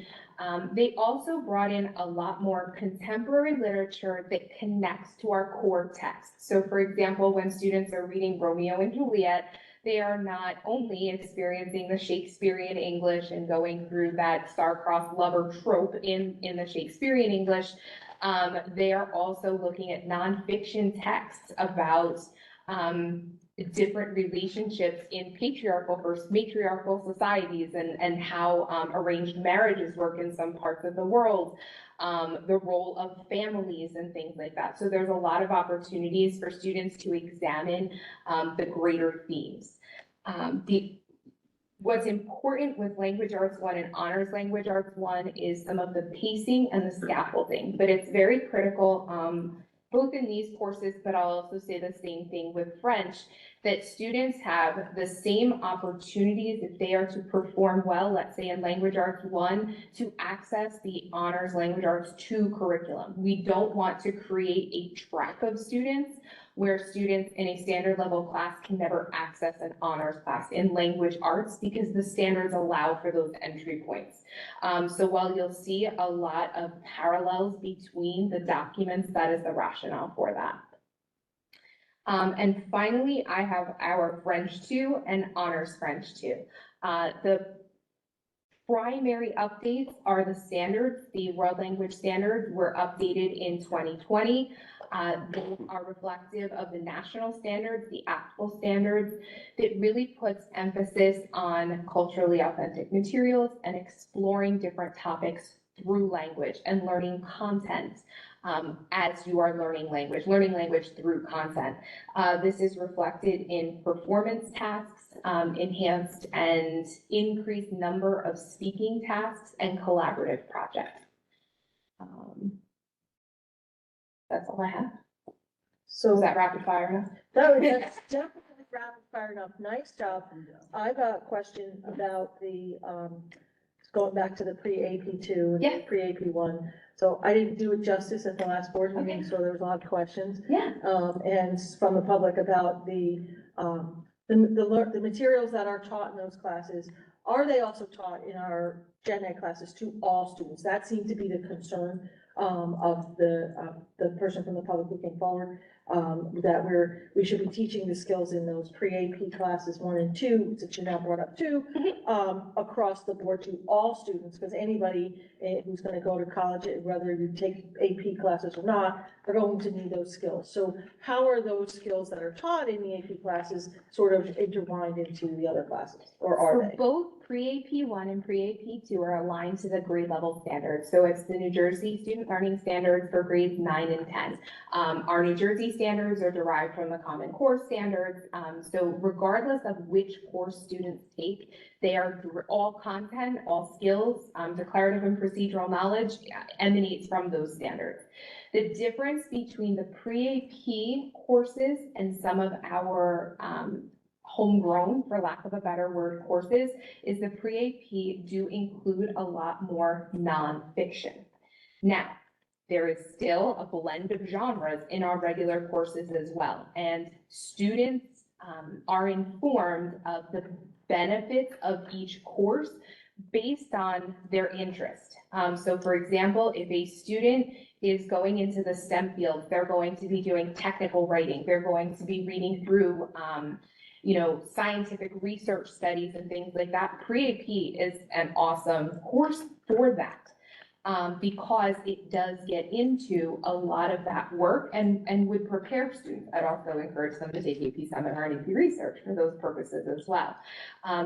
They also brought in a lot more contemporary literature that connects to our core text. So for example, when students are reading Romeo and Juliet, they are not only experiencing the Shakespearean English and going through that star-crossed lover trope in the Shakespearean English, they are also looking at nonfiction texts about different relationships in patriarchal versus matriarchal societies and how arranged marriages work in some parts of the world, the role of families and things like that. So there's a lot of opportunities for students to examine the greater themes. What's important with Language Arts 1 and Honors Language Arts 1 is some of the pacing and the scaffolding, but it's very critical both in these courses, but I'll also say the same thing with French, that students have the same opportunities if they are to perform well, let's say in Language Arts 1, to access the Honors Language Arts 2 curriculum. We don't want to create a track of students where students in a standard level class can never access an honors class in language arts because the standards allow for those entry points. So while you'll see a lot of parallels between the documents, that is the rationale for that. And finally, I have our French 2 and Honors French 2. The primary updates are the standards. The world language standards were updated in 2020. They are reflective of the national standards, the actual standards, that really puts emphasis on culturally authentic materials and exploring different topics through language and learning content as you are learning language through content. This is reflected in performance tasks, enhanced and increased number of speaking tasks and collaborative projects. That's all I have. So Is that rapid fire enough? that's definitely rapid fire enough. Nice job. I've got a question about the, going back to the pre-AP 2 Yeah. and pre-AP 1. So I didn't do it justice at the last board meeting, Okay. so there was a lot of questions. Yeah. And from the public about the materials that are taught in those classes. Are they also taught in our Gen Ed classes to all students? That seemed to be the concern of the person from the public who came forward, that we should be teaching the skills in those pre-AP classes 1 and 2, since you now brought up 2, across the board to all students, because anybody who's going to go to college, whether you take AP classes or not, are going to need those skills. So how are those skills that are taught in the AP classes sort of intertwined into the other classes, or are So they? both pre-AP 1 and pre-AP 2 are aligned to the grade level standards. So it's the New Jersey Student Learning Standards for grades 9 and 10. Our New Jersey standards are derived from the Common Core standards. So regardless of which course students take, they are all content, all skills, declarative and procedural knowledge emanates from those standards. The difference between the pre-AP courses and some of our homegrown, for lack of a better word, courses is the pre-AP do include a lot more nonfiction. Now, there is still a blend of genres in our regular courses as well, and students are informed of the benefits of each course based on their interest. So for example, if a student is going into the STEM fields, they're going to be doing technical writing, they're going to be reading through scientific research studies and things like that. Pre-AP is an awesome course for that. Because it does get into a lot of that work and would prepare students. I'd also encourage them to take AP Seminar and AP Research for those purposes as well.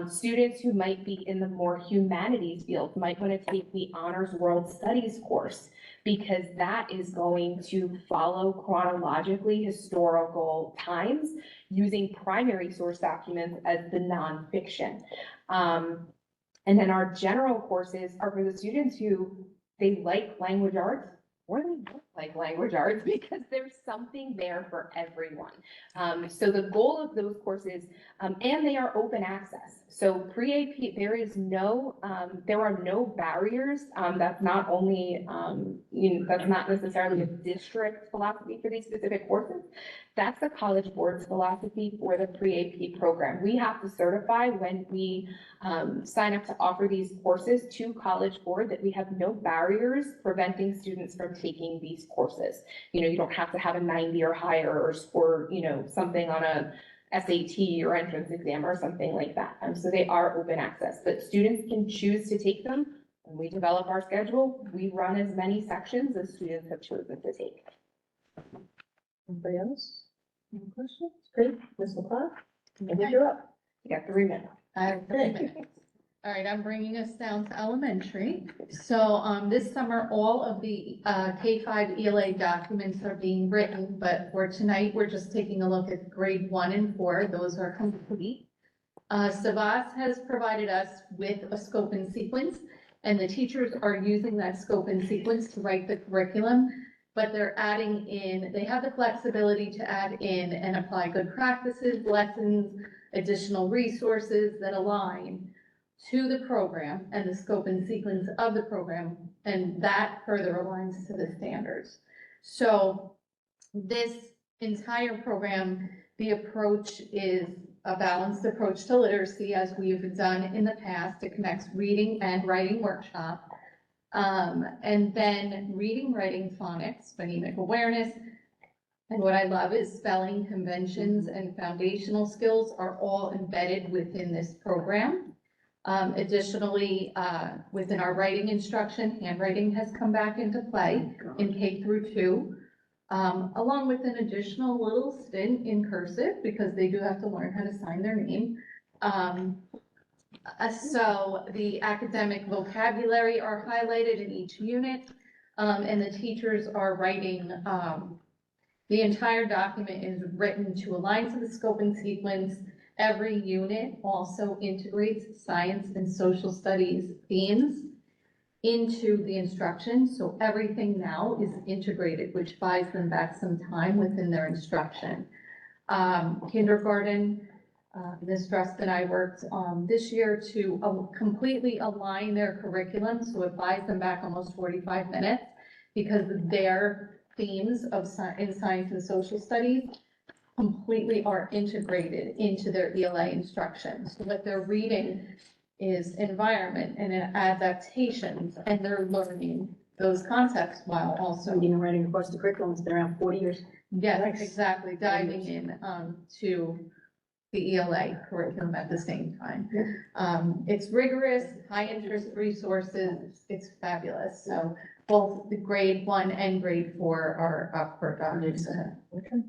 Students who might be in the more humanities field might want to take the Honors World Studies course, because that is going to follow chronologically historical times using primary source documents as the nonfiction. And then our general courses are for the students who they like language arts or they don't like language arts, because there's something there for everyone. So the goal of those courses, and they are open access. So pre-AP, there are no barriers. That's not only, that's not necessarily a district philosophy for these specific courses. That's the College Board's philosophy for the pre-AP program. We have to certify when we sign up to offer these courses to College Board that we have no barriers preventing students from taking these courses. You don't have to have a 90 or higher or score, something on a SAT or entrance exam or something like that. So they are open access, but students can choose to take them. When we develop our schedule, we run as many sections as students have chosen to take. Anybody else? Any questions? Great, Ms. McCloud, I think you're up. You got 3 minutes. I have 3 minutes. All right, I'm bringing us down to elementary. So this summer, all of the K-5 ELA documents are being written, but for tonight, we're just taking a look at grade 1 and 4. Those are complete. Savas has provided us with a scope and sequence, and the teachers are using that scope and sequence to write the curriculum, but they're adding in, they have the flexibility to add in and apply good practices, lessons, additional resources that align to the program and the scope and sequence of the program, and that further aligns to the standards. So this entire program, the approach is a balanced approach to literacy, as we've done in the past. It connects reading and writing workshop, and then reading, writing, phonics, phonemic awareness. And what I love is spelling conventions and foundational skills are all embedded within this program. Additionally, within our writing instruction, handwriting has come back into play in K through 2, along with an additional little stint in cursive, because they do have to learn how to sign their name. So the academic vocabulary are highlighted in each unit, and the teachers are writing, the entire document is written to align to the scope and sequence. Every unit also integrates science and social studies themes into the instruction. So everything now is integrated, which buys them back some time within their instruction. Kindergarten, Ms. Drust and I worked this year to completely align their curriculum. So it buys them back almost 45 minutes, because their themes in science and social studies completely are integrated into their ELA instruction. So what they're reading is environment and adaptations, and they're learning those concepts while also. Reading and writing across the curriculum has been around 40 years. Yes, exactly, diving in to the ELA curriculum at the same time. It's rigorous, high interest resources, it's fabulous. So both the grade 1 and grade 4 are up for adoption. Okay.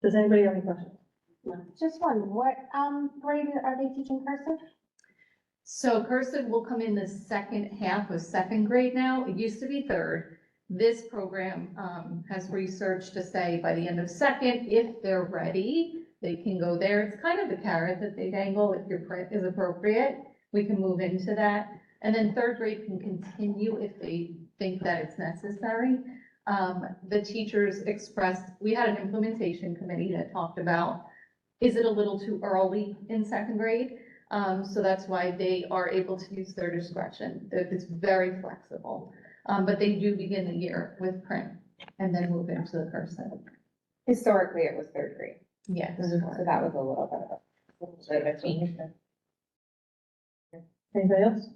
Does anybody have any questions? Just one, what grade are they teaching cursive? So cursive will come in the second half of 2nd grade now. It used to be 3rd. This program, has research to say by the end of second, if they're ready, they can go there. It's kind of the carrot that they dangle. If your print is appropriate, we can move into that. And then third grade can continue if they think that it's necessary. The teachers expressed, we had an implementation committee that talked about, is it a little too early in second grade? So that's why they are able to use their discretion. It's very flexible. But they do begin the year with print and then move into the cursive. Historically, it was third grade, Yes. so that was a little bit of a change. Anybody else?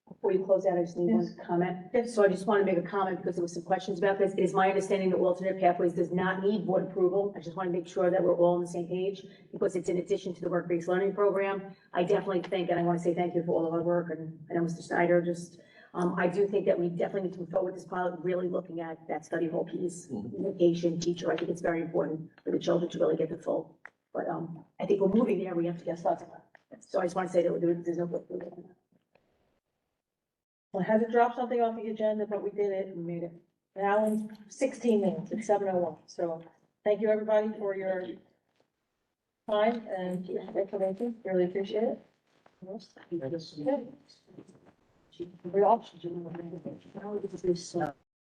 Before you close out, I just need one comment. So I just want to make a comment because there were some questions about this. It is my understanding that alternate pathways does not need board approval. I just want to make sure that we're all on the same page because it's in addition to the work-based learning program. I definitely think, and I want to say thank you for all the hard work, and I know Mr. Snyder just, I do think that we definitely need to move forward with this pilot, really looking at that study hall piece, education, teacher. I think it's very important for the children to really get the full. But I think we're moving there. We have to get started. So I just want to say that there's no board approval on that. I had to drop something off the agenda, but we did it and made it. Now in 16 minutes, it's 7:01. So thank you, everybody, for your time and information. Really appreciate it. Good. We're all-